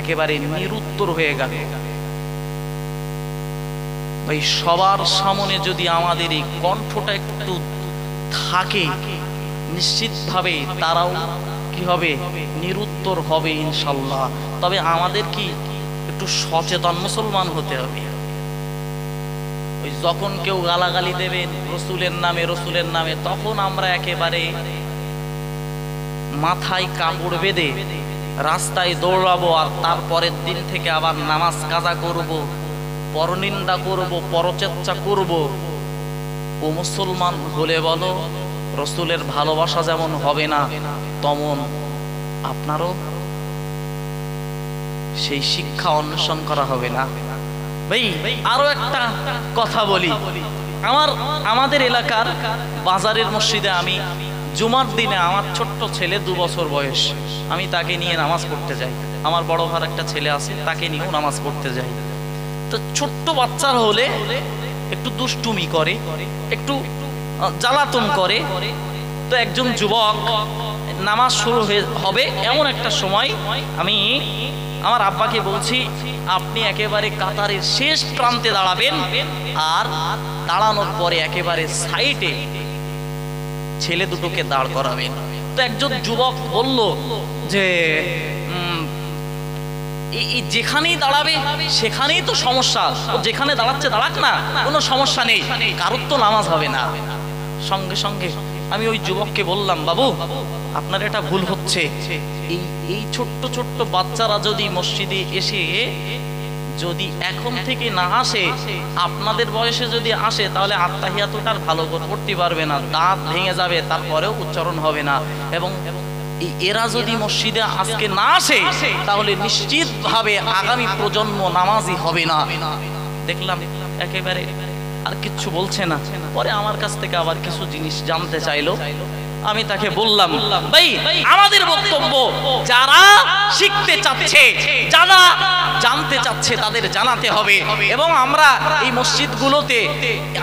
একেবারে নিরুত্তর হয়ে গেল। ভাই সবার সামনে যদি আমাদের এই কণ্ঠটা একটু থাকে, নিশ্চিতভাবে তারাও কি হবে, নিরুত্তর হবে ইনশাল্লাহ। তবে আমাদের কি একটু সচেতন মুসলমান হতে হবে। ওই যখন কেউ গালাগালি দেবেন রসুলের নামে, তখন আমরা একেবারে মাথায় কাপড় বেঁধে রাস্তায় দৌড়াবো, আর তারপরের দিন থেকে আবার নামাজ কাজা করব, পরনিন্দা করব, পরচর্চা করব। ও মুসলমান হলে বলো, রসুলের ভালোবাসা যেমন হবে না, তেমন আপনারও সেই শিক্ষা অন্বেষণ করা হবে না। ভাই আরো একটা কথা বলি, আমাদের এলাকার বাজারের মসজিদে আমি জুমার দিনে, আমার ছোট্ট ছেলে 2 বছর বয়স, আমি তাকে নিয়ে নামাজ পড়তে যাই। আমার বড় ভাই একটা ছেলে আছে, তাকে নিয়েও নামাজ পড়তে যাই। তো ছোট্ট বাচ্চারা হলে একটু দুষ্টুমি করে, একটু জ্বালাতন করে। তো একজন যুবক, নামাজ শুরু হবে এমন একটা সময়, আমি আমার আব্বাকে বলছি, আপনি একেবারে কাতারের শেষ প্রান্তে দাঁড়াবেন, আর দাঁড়ানোর পরে একেবারে সাইডে ছেলে দুটোকে দাঁড় করাবেন। তো একজন যুবক বলল যে যেখানেই দাঁড়াবে সেখানেই তো সমস্যা, যেখানে দাঁড়াচ্ছে দাঁড়াক না, কোনো সমস্যা নেই, কারোর তো নামাজ হবে না। সঙ্গে সঙ্গে আমি ওই যুবককে বললাম, বাবু আপনার এটা ভুল হচ্ছে। এই ছোট্ট ছোট্ট বাচ্চারা যদি মসজিদে এসে যদি এখন থেকে না আসে, আপনাদের বয়সে যদি আসে, তাহলে আত্তাহিয়াতুটা ভালো করে পড়তে পারবে না, দাঁত ভেঙে যাবে, তারপরেও উচ্চারণ হবে না। এবং এরা যদি মসজিদে আজকে না আসে, তাহলে নিশ্চিতভাবে আগামী প্রজন্ম নামাজি হবে না। দেখলাম একেবারে আর কিচ্ছু বলছে না। পরে আমার কাছ থেকে আবার কিছু জিনিস জানতে চাইলো। আমি তাকে বললাম, ভাই আমাদের বক্তব্য, যারা শিখতে চাচ্ছে, যারা জানতে চাচ্ছে, তাদের জানাতে হবে। এবং আমরা এই মসজিদগুলোতে,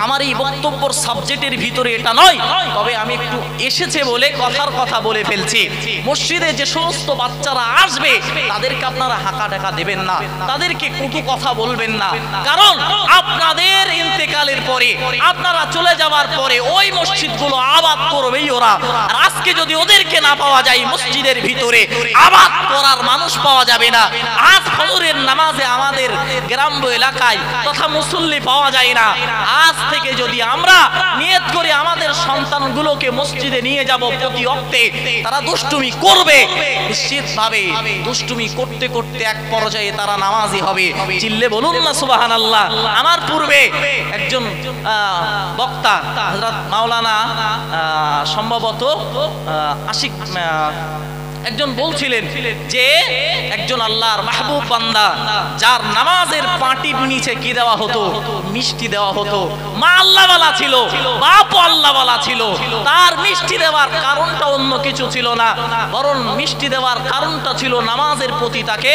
আমার এই বক্তব্যের সাবজেক্টের ভিতরে এটা নয়, তবে আমি একটু এসেছে বলে কথার কথা বলে ফেলছি। মসজিদে যে সমস্ত বাচ্চারা আসবে, তাদেরকে আপনারা হাঁকা ডাকা দেবেন না, তাদেরকে কটু কথা বলবেন না, কারণ আপনাদের ইন্তেকালের পরে, আপনারা চলে যাওয়ার পরে ওই মসজিদগুলো আবাদ করবেই ওরা। আর আজকে যদি ওদেরকে না পাওয়া যায় মসজিদের ভিতরে, আবাদ করার মানুষ পাওয়া যাবে না। আজ ফজরের নামাজে আমাদের গ্রাম্য এলাকায় তথা মুসল্লি পাওয়া যায় না। আজ থেকে যদি আমরা নিয়ত করে আমাদের সন্তানগুলোকে মসজিদে নিয়ে যাব, প্রতি ওয়াক্তে তারা দুষ্টুমি করবে, নিশ্চিতভাবে দুষ্টুমি করতে করতে এক পর্যায়ে তারা নামাজি হবে। চিল্লে বলুন না সুবহানাল্লাহ। আমার পূর্বে একজন বক্তা হযরত মাওলানা সম্ভবত আশিক একজন বলছিলেন যে একজন আল্লাহর মাহবুব বান্দা, যার নামাজের পাটির নিচে কি দেওয়া হতো, মিষ্টি দেওয়া হতো। মা আল্লাহওয়ালা ছিল, বাপ আল্লাহওয়ালা ছিল, তার মিষ্টি দেওয়ার কারণটা অন্য কিছু ছিল না, বরং মিষ্টি দেওয়ার কারণটা ছিল নামাজের প্রতি তাকে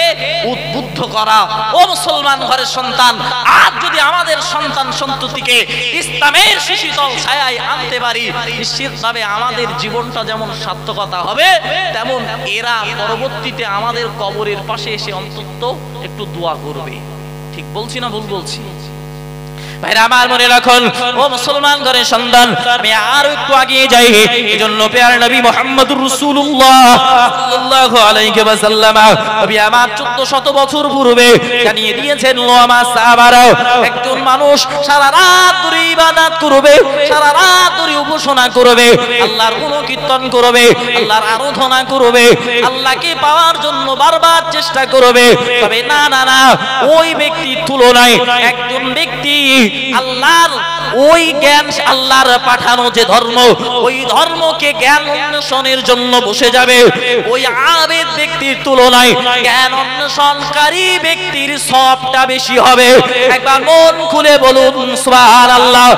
উদ্বুদ্ধ করা। ও মুসলমান ঘরের সন্তান, আজ যদি আমাদের সন্তান সন্ততিকে ইসলামের শিশিতল ছায়ায় আনতে পারি, নিশ্চিতভাবে আমাদের জীবনটা যেমন সার্থকতা হবে, তেমন এরা পরবর্তীতে আমাদের কবরের পাশে এসে অন্তত একটু দোয়া করবে। ঠিক বলছি না ভুল বলছি? ভাইরা আমার মনে রাখুন ও মুসলমান ঘরের সন্তান, আমি আর একটু এগিয়ে যাই। এজন্য প্রিয় নবী মুহাম্মদুর রাসূলুল্লাহ সাল্লাল্লাহু আলাইহি ওয়াসাল্লাম নবী আমার 1400 বছর পূর্বে জানিয়ে দিয়েছেন, ও আমার সাহাবারা, একজন মানুষ সারা রাত ধরে ইবাদত করবে, সারা রাত ধরে উপাসনা করবে, আল্লাহর গুণকীর্তন করবে, আল্লাহর আরাধনা করবে, আল্লাহকে পাওয়ার জন্য বারবার চেষ্টা করবে, তবে না না না, ওই ব্যক্তির তুলনায় একজন ব্যক্তি আল্লাহর ওই জ্ঞান, আল্লাহর পাঠানো যে ধর্ম, ওই ধর্মকে জ্ঞান অন্বেষণের জন্য বসে যাবে, ওই আবেদ ব্যক্তির তুলনায় জ্ঞান অন্বেষণকারী ব্যক্তির সবটা বেশি হবে। একবার মন খুলে বলুন সুবহানাল্লাহ,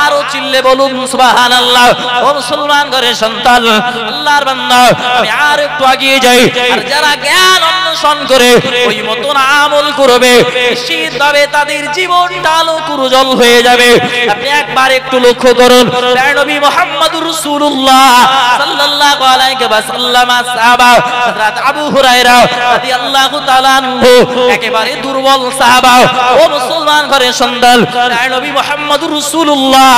আরো চিল্লে বলুন সুবহানাল্লাহ। ও মুসলমান ঘরের সন্তান, আল্লাহর বান্দা, আমি আর একটু এগিয়ে যাই। আর যারা জ্ঞান অন্বেষণ করে ওই মতন আমল করবে, নিশ্চিতভাবে তাদের জীবনটা আলোক উজ্জ্বল হয়ে যাবে। আপনি একবার একটু লক্ষ্য করুন, নবী মুহাম্মদুর রাসূলুল্লাহ সাল্লাল্লাহু আলাইহি ওয়াসাল্লাম সাহাবা হযরত আবু হুরায়রা রাদিয়াল্লাহু তাআলা আনহু একেবারে দুর্বল সাহাবা। ও মুসলমান ঘরের সন্তান, নবী মুহাম্মদুর রাসূলুল্লাহ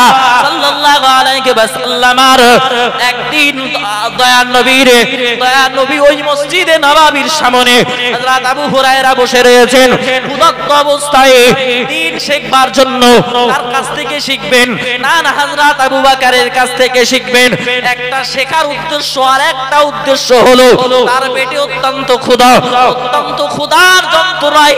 সাল্লাল্লাহু আলাইহি ওয়াসাল্লামের একদিন দয়ার নবী ওই মসজিদে নববীর সামনে হযরত আবু হুরায়রা বসে রয়েছেন, ক্ষুধার্ত অবস্থায় দিন শিখবার জন্য। তার কাছ থেকে শিখবেন না, না হযরত আবু বকরের কাছ থেকে শিখবেন। একটা শেখার উদ্দেশ্য, আর একটা উদ্দেশ্য হলো তার পেটে অত্যন্ত ক্ষুধার যন্ত্রণায়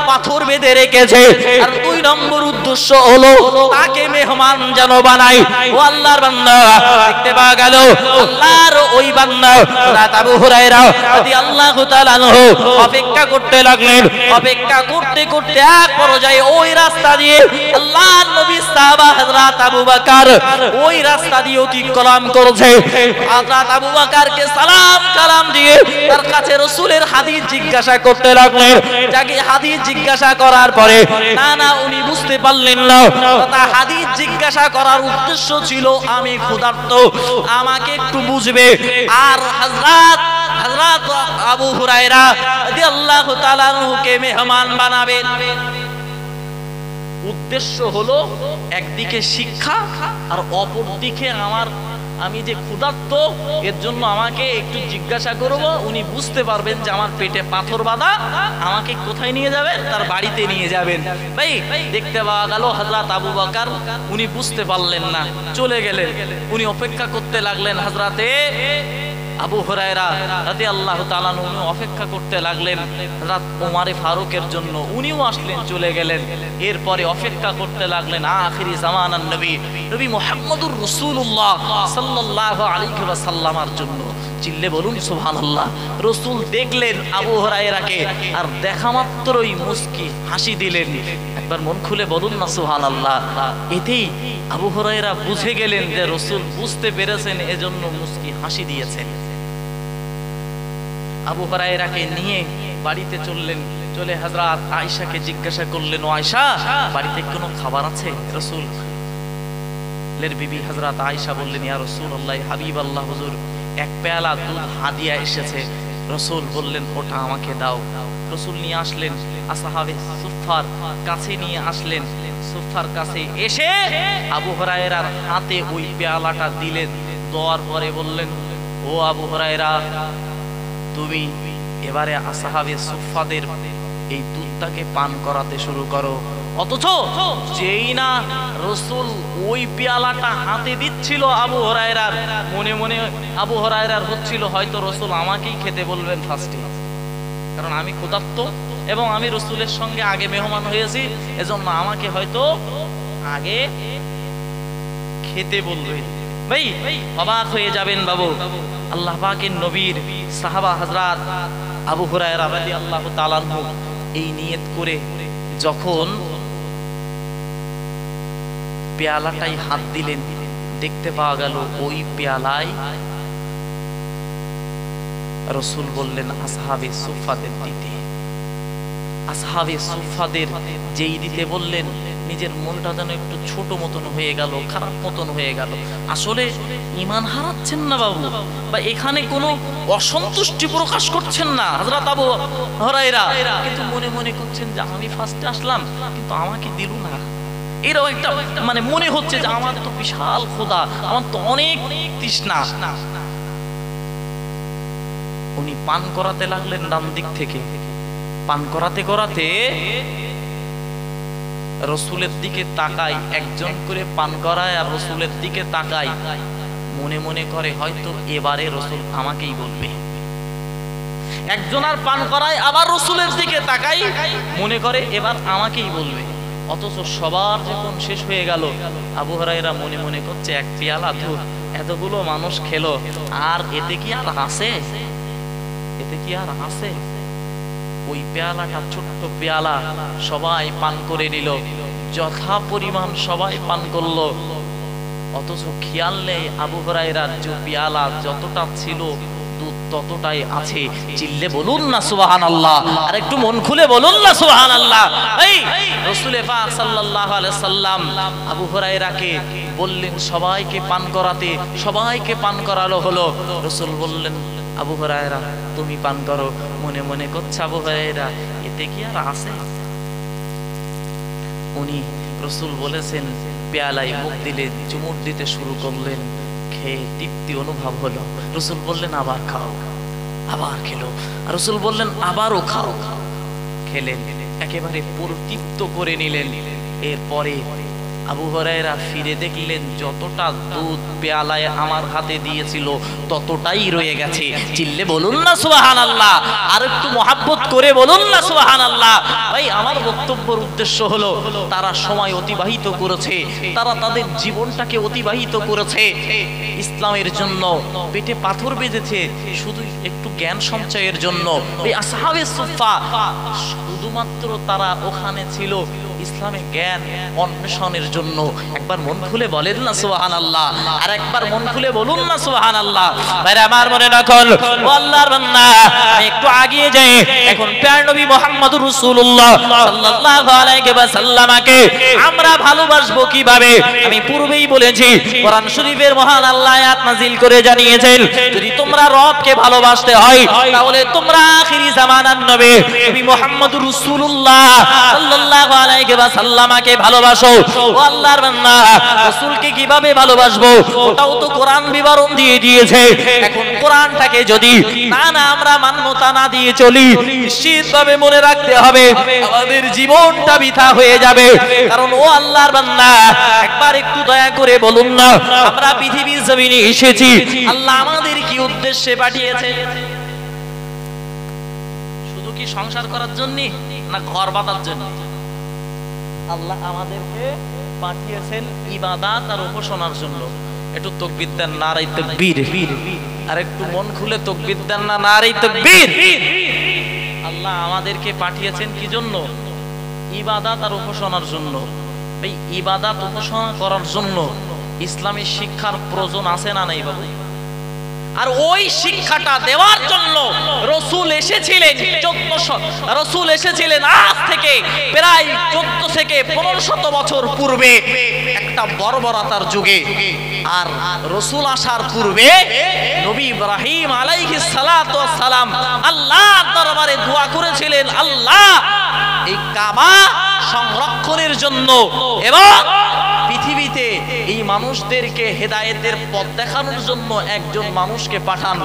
পাথর বেঁধে রেখেছে। আর 2 নম্বর উদ্দেশ্য হলো তাকে মেহমান যেন বানায়। ও আল্লাহর বান্দা, দেখতে পাওয়া গেল আল্লাহর ওই বান্দা হযরত আবু হুরায়রা রাদিয়াল্লাহু তাআলা আনহু অপেক্ষা করতে লাগলেন। অপেক্ষা করতে করতে এক পর্যায়ে ওই রাস্তা দিয়ে আল্লাহর নবী সাহাবা হযরত আবু বকর ওই রাস্তা দিয়ে অতিক্রম করেছে। হযরত আবু বকরকে সালাম কালাম দিয়ে তার কাছে রাসূলের হাদিস জিজ্ঞাসা করতে লাগলেন। যাকে হাদিস জিজ্ঞাসা করার পরে না না উনি বুঝতে পারলেন না, তা হাদিস জিজ্ঞাসা করার উদ্দেশ্য ছিল আমি ক্ষুধার্ত, আমাকে একটু বুঝবে। আর হযরত আবু হুরায়রা রাদিয়াল্লাহু তাআলা আনহুকে মেহমান বানাবেন। উদ্দেশ্য হলো একদিকে শিক্ষা, আর অপর দিকে আমি যে ক্ষুধার্ত, এর জন্য আমাকে একটু জিজ্ঞাসা করব, উনি বুঝতে পারবেন যে আমার পেটে পাথর বাঁধা, আমাকে কোথায় নিয়ে যাবেন? তার বাড়িতে নিয়ে যাবেন। ভাই দেখতে পাওয়া গেল হযরত আবু বকর উনি বুঝতে পারলেন না, চলে গেলেন। উনি অপেক্ষা করতে লাগলেন হযরতে আবু হুরায়রা রাদিয়াল্লাহু তাআলা উনি অপেক্ষা করতে লাগলেন হযরত ওমর ফারুকের জন্য, উনিও আসলেন, চলে গেলেন। এরপরে অপেক্ষা করতে লাগলেন আখিরি জামানার নবী মুহাম্মদুর রাসূলুল্লাহ সাল্লাল্লাহু আলাইহি ওয়াসাল্লামের জন্য। চিল্লে বলুন সুবহানাল্লাহ। রাসূল দেখলেন আবু হুরায়রাকে, আর দেখা মাত্রই মুস্কি হাসি দিলেন। একবার মন খুলে বলুন না সুবহানাল্লাহ। এতেই আবু হুরায়রা বুঝে গেলেন যে রাসূল বুঝতে পেরেছেন, এজন্য মুস্কি হাসি দিয়েছেন। আবু হুরায়রাকে নিয়ে বাড়িতে চললেন। চলে হযরত আয়েশাকে জিজ্ঞাসা করলেন, ও আয়েশা, বাড়িতে কোনো খাবার আছে? রাসূলের বিবি হযরত আয়েশা বললেন, ইয়া রাসূলুল্লাহ, হাবিবাল্লাহ হুজুর, এক পেয়ালা দুধ হাদিয়া এসেছে। রাসূল বললেন, ওটা আমাকে দাও। রাসূল নিয়ে আসলেন, আসহাবে সুফফার কাছে নিয়ে আসলেন। সুফফার কাছে এসে আবু হুরায়রার হাতে ওই পেয়ালাটা দিলেন। দেওয়ার পরে বললেন, ও আবু হুরায়রা, তুমি এবারে আসহাবে সুফফাদের এই দুধটাকে পান করাতে শুরু করো। অথচ যেই না রাসূল ওই পেয়ালাটা হাতে দিচ্ছিল আবু হুরায়রার, মনে মনে আবু হুরায়রার হচ্ছিল হয়তো রাসূল আমাকেই খেতে বলবেন ফার্স্টে, কারণ আমি ক্ষুধার্ত এবং আমি রাসূলের সঙ্গে আগে মেহমান হয়েছি, এজন্য আমাকে হয়তো আগে খেতে বলবেন। ভাই অবাক হয়ে যাবেন বাবু, আল্লাহ পাকের নবীর সাহাবা হযরত আবু হুরায়রা রাদিয়াল্লাহু তাআলা আনহু এই নিয়ত করে যখন পেয়ালাটাই হাত দিলেন, দেখতে পাওয়া গেল ওই পেয়ালায় রাসূল বললেন আসহাবে সুফফাদের দিতে। আসহাবে সুফফাদের যেই দিতে বললেন, নিজের মনটা যেন একটু ছোট মতন হয়ে গেল, খারাপ মতন হয়ে গেল। আসলে ঈমান হারাচ্ছেন না বাবু, বা এখানে কোনো অসন্তুষ্টি প্রকাশ করছেন না হযরত আবু হুরায়রা, কিন্তু মনে মনে করছেন যে আমি ফার্স্টে আসলাম কিন্তু আমাকে দিল না, এরকম একটা মানে মনে হচ্ছে যে আমার তো বিশাল ক্ষুধা, আমার তো অনেক তৃষ্ণা। উনি পান করাতে লাগলেন ডান দিক থেকে। পান করাতে করাতে রসুলের দিকে তাকাই, একজন করে পান করায় আর রসুলের দিকে তাকাই, মনে মনে করে হয়তো এবারে রসুল আমাকেই বলবে। একজন আর পান করায় আবার রসুলের দিকে তাকাই, মনে করে এবার আমাকেই বলবে। অথচ সবার যখন শেষ হয়ে গেল, আবু হুরায়রা মনে মনে করছে এক পেয়ালা দুধ এতগুলো মানুষ খেলো, আর এতে কি আর আছে? এতে কি আর আছে? ওই পেয়ালাটা, ছোট্ট পেয়ালা, সবাই পান করে নিল, যথা পরিমাণ সবাই পান করলো। অথচ খেয়াল নেই আবু হুরায়রার যে পেয়ালা যতটা ছিল দুধ ততটাই আছে। চিল্লে বলুন না সুবহানাল্লাহ, আর একটু মন খুলে বলুন না সুবহানাল্লাহ। এই রাসূল পাক সাল্লাল্লাহু আলাইহি সাল্লাম আবু হুরায়রাকে বললেন সবাইকে পান করাতে, সবাইকে পান করালো হলো। রাসূল বললেন আবু হুরায়রা তুমি পান করো। মনে মনে করছে আবু হুরায়রা এতে কি আর আছে? উনি রাসূল বলেছেন পেয়ালায় মুখ দিলে চুমুক দিতে শুরু করলেন, খেয়ে তৃপ্তি অনুভব হলো। রাসূল বললেন আবার খাও, আবার খেলো। রাসূল বললেন আবারও খাও। খেলেন, একেবারে পরিতৃপ্ত করে নিলেন। এরপরে আবু হুরায়রা ফিরে দেখলেন যতটা দুধ পেয়ালায় আমার হাতে দিয়েছিল ততটাই রয়ে গেছে। চিল্লে বলুন না সুবহানাল্লাহ, আর একটু মহব্বত করে বলুন না সুবহানাল্লাহ। ভাই আমার বক্তব্যের উদ্দেশ্য হলো তারা সময় অতিবাহিত করেছে, তারা তাদের জীবনটাকে অতিবাহিত করেছে ইসলামের জন্য, পেটে পাথর বেঁধেছে শুধু একটু জ্ঞান সঞ্চয়ের জন্য। এই আসহাবে সুফফা শুধুমাত্র তারা ওখানে ছিল ইসলামে জ্ঞান অন্বেষণের জন্য। একবার মন খুলে বলেন না সুবহানাল্লাহ, আর একবার মন খুলে বলুন না সুবহানাল্লাহ। ভাইরা আমার মনে রাখুন, ও আল্লাহর বান্দা, একটু আগিয়ে যাই। এখন প্রিয় নবী মুহাম্মদুর রাসূলুল্লাহ সাল্লাল্লাহু আলাইহি ওয়াসাল্লামকে আমরা ভালোবাসবো কিভাবে? আমি পূর্বেই বলেছি, কোরআন শরীফের মহান আল্লাহ আয়াত নাযিল করে জানিয়েছেন যদি তোমরা রবকে ভালোবাসতে হয় তাহলে তোমরা আখিরি জামানার নবী মুহাম্মদুর রাসূলুল্লাহ সাল্লাল্লাহু আলাইহি ওয়াসাল্লামকে ভালোবাসো। ও আল্লাহর বান্দা, রাসূলকে কিভাবে ভালোবাসবো ওটাও তো কোরআন বিবরণ দিয়ে দিয়েছে। এখন কোরআনটাকে যদি না আমরা মান্যতা না দিয়ে চলি, নিশ্চিতভাবে মনে রাখতে হবে আমাদের জীবনটা বৃথা হয়ে যাবে। কারণ ও আল্লাহর বান্দা, একবার একটু দয়া করে বলুন না, আমরা পৃথিবীর জমিনে এসেছি আল্লাহ আমাদের কি উদ্দেশ্যে পাঠিয়েছে? শুধু কি সংসার করার জন্য না ঘর বাঁধার জন্য? আল্লাহ আমাদেরকে পাঠিয়েছেন ইবাদত আর উপাসনার জন্য। একটু তাকবীর দেন, নারে তাকবীর। আর একটু মন খুলে তাকবীর দেন না, নারে তাকবীর। আল্লাহ আমাদেরকে পাঠিয়েছেন কি জন্য? ইবাদত আর উপাসনার জন্য। এই ইবাদত উপাসনা করার জন্য ইসলামী শিক্ষার প্রয়োজন আছে না নাই বাবু? আর ওই শিক্ষাটা দেওয়ার জন্য রাসূল এসেছিলেন 1400, রাসূল এসেছিলেন আজ থেকে প্রায় 14 থেকে 1500 বছর পূর্বে একটা বর্বরতার যুগে। আর রাসূল আসার পূর্বে নবী ইব্রাহিম আলাইহিস সালাতু ওয়াস সালাম আল্লাহর দরবারে দোয়া করেছিলেন, আল্লাহ এই কাবা সংরক্ষণের জন্য এবং পৃথিবীতে এই মানুষদেরকে হেদায়েতের পথ দেখানোর জন্য একজন মানুষকে পাঠান।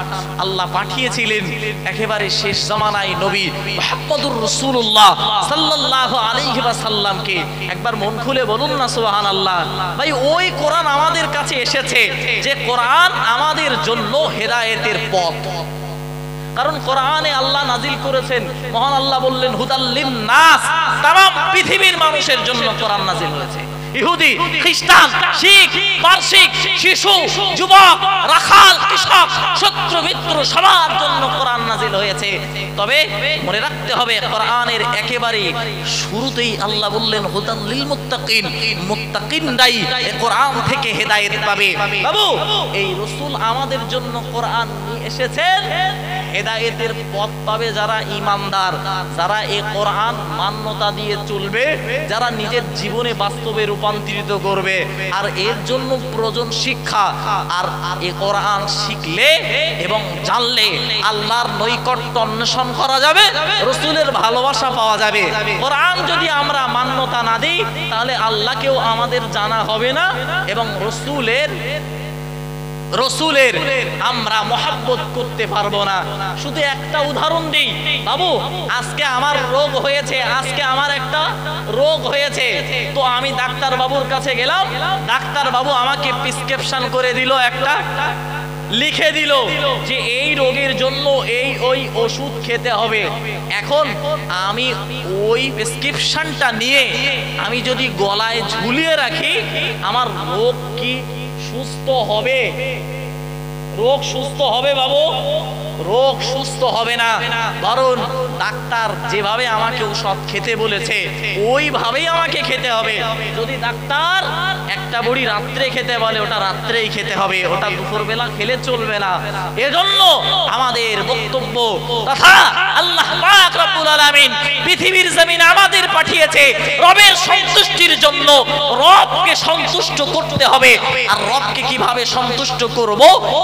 আল্লাহ পাঠিয়েছিলেন একেবারে শেষ জামানায় নবী মুহাম্মদুর রাসূলুল্লাহ সাল্লাল্লাহু আলাইহি ওয়াসাল্লামকে। একবার মন খুলে বলুন না সুবহানাল্লাহ। ভাই ওই কোরআন আমাদের কাছে এসেছে যে কোরআন আমাদের জন্য হেদায়েতের পথ। কারণ কোরআনে আল্লাহ নাজিল করেছেন, মহান আল্লাহ বললেন হুদাল লিন-নাস, तमाम পৃথিবীর মানুষের জন্য কোরআন নাজিল হয়েছে। ইহুদি, খ্রিস্টান, শিখ, পারসিক, শিশু, যুবক, রাখাল, কৃষক, শত্রু মিত্র সবার জন্য কোরআন নাজিল হয়েছে। তবে মনে রাখতে হবে কোরআনের একেবারে শুরুতেই আল্লাহ বললেন হুদাল লিল মুত্তাকিন, মুত্তাকিনরাই এই কোরআন থেকে হেদায়েত পাবে। বাবু এই রাসূল আমাদের জন্য কোরআন নিয়ে এসেছেন, হেদায়েতের পথ পাবে যারা ঈমানদার, যারা এই কোরআন মান্যতা দিয়ে চলবে, যারা নিজের জীবনে বাস্তবে রূপান্তরিত করবে। আর এর জন্য প্রয়োজন শিক্ষা। আর এই কোরআন শিখলে এবং জানলে আল্লাহর নৈকট্য অন্বেষণ করা যাবে, রাসূলের ভালোবাসা পাওয়া যাবে। কোরআন যদি আমরা মান্যতা না দিই তাহলে আল্লাহকেও আমাদের জানা হবে না এবং রসুলের আমরা মহব্বত করতে পারবো না। শুধু একটা উদাহরণ দিই বাবু, আজকে আমার রোগ হয়েছে, আজকে আমার একটা রোগ হয়েছে, তো আমি ডাক্তার বাবুর কাছে গেলাম, ডাক্তার বাবু আমাকে প্রেসক্রিপশন করে দিল, একটা লিখে দিল যে এই রোগের জন্য ওই ওষুধ খেতে হবে। এখন আমি ওই প্রেসক্রিপশনটা নিয়ে আমি যদি গলায় ঝুলিয়ে রাখি, আমার রোগ কি সুস্থ হবে? রোগ সুস্থ হবে বাবু? রোগ সুস্থ হবে না, বরং ডাক্তার যেভাবে আমাকে ঔষধ খেতে বলেছে ওইভাবেই আমাকে খেতে হবে। যদি ডাক্তার একটা বড়ি রাত্রে খেতে বলে, ওটা রাত্রেই খেতে হবে, ওটা দুপুরবেলা খেলে চলবে না। এজন্য আমাদের বক্তব্য তথা আল্লাহ পাক রব্বুল আলামিন পৃথিবীর জমিনে আমাদের পাঠিয়েছে রবের সন্তুষ্টির জন্য। রবকে সন্তুষ্ট করতে হবে, আর রবকে কিভাবে সন্তুষ্ট করব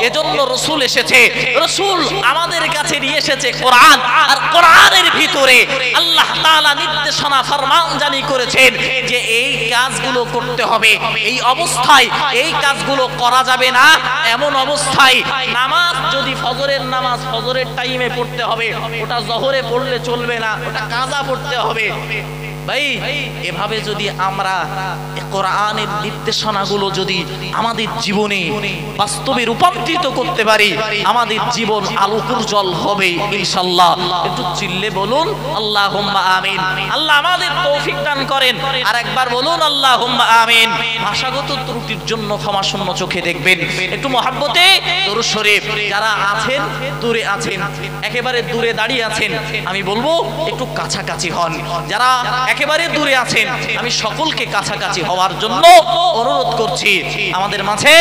এজন্য রাসূল এসেছে। রাসূল আমাদের কাছে নিয়ে এসেছে কোরআন, আর কোরআনের ভিতরে আল্লাহ তাআলা নির্দেশনা ফরমান জারি করেছেন যে এই কাজগুলো করতে হবে, এই অবস্থায় এই কাজগুলো করা যাবে না। এমন অবস্থায় নামাজ, যদি ফজরের নামাজ ফজরের টাইমে পড়তে হবে, ওটা জোহরে পড়লে চলবে না, ওটা কাজা পড়তে হবে। ভাই, এভাবে যদি আমরা কোরআনের নির্দেশনাগুলো যদি আমাদের জীবনে বাস্তবে রূপান্তরিত করতে পারি, আমাদের জীবন আলোকোজ্জ্বল হবে ইনশাআল্লাহ। একটু চিল্লে বলুন আল্লাহুম্মা আমিন। আল্লাহ আমাদের তৌফিক দান করেন। আর একবার বলুন আল্লাহুম্মা আমিন। ভাষাগত ত্রুটির জন্য ক্ষমা শূন্য চোখে দেখবেন। একটু মহব্বতে দরুদ শরীফ। যারা আছেন দূরে আছেন, একেবারে দূরে দাঁড়িয়ে আছেন, আমি বলবো একটু কাছাকাছি হন। যারা একেবারে দূরে আছেন, আমি সকলকে কাছাকাছি হওয়ার জন্য অনুরোধ করছি। আমাদের মাঝে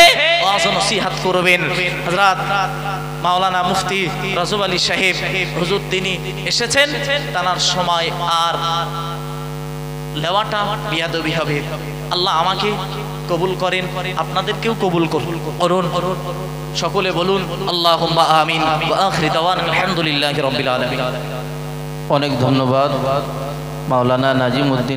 ওয়াজ ও নসিহত করবেন হযরত মাওলানা মুফতি রাজব আলী সাহেব হুজুর, তিনি এসেছেন। তার সময় আর লেওয়াটা বিয়াদবি হবে। আল্লাহ আমাকে কবুল করেন, আপনাদেরকেও কবুল করুন। সকলে বলুন আল্লাহুম্মা আমিন। ওয়া আখিরু দাওয়ানা আলহামদুলিল্লাহি রাব্বিল আলামিন। অনেক ধন্যবাদ মাওলানা নাজিমউদ্দিন।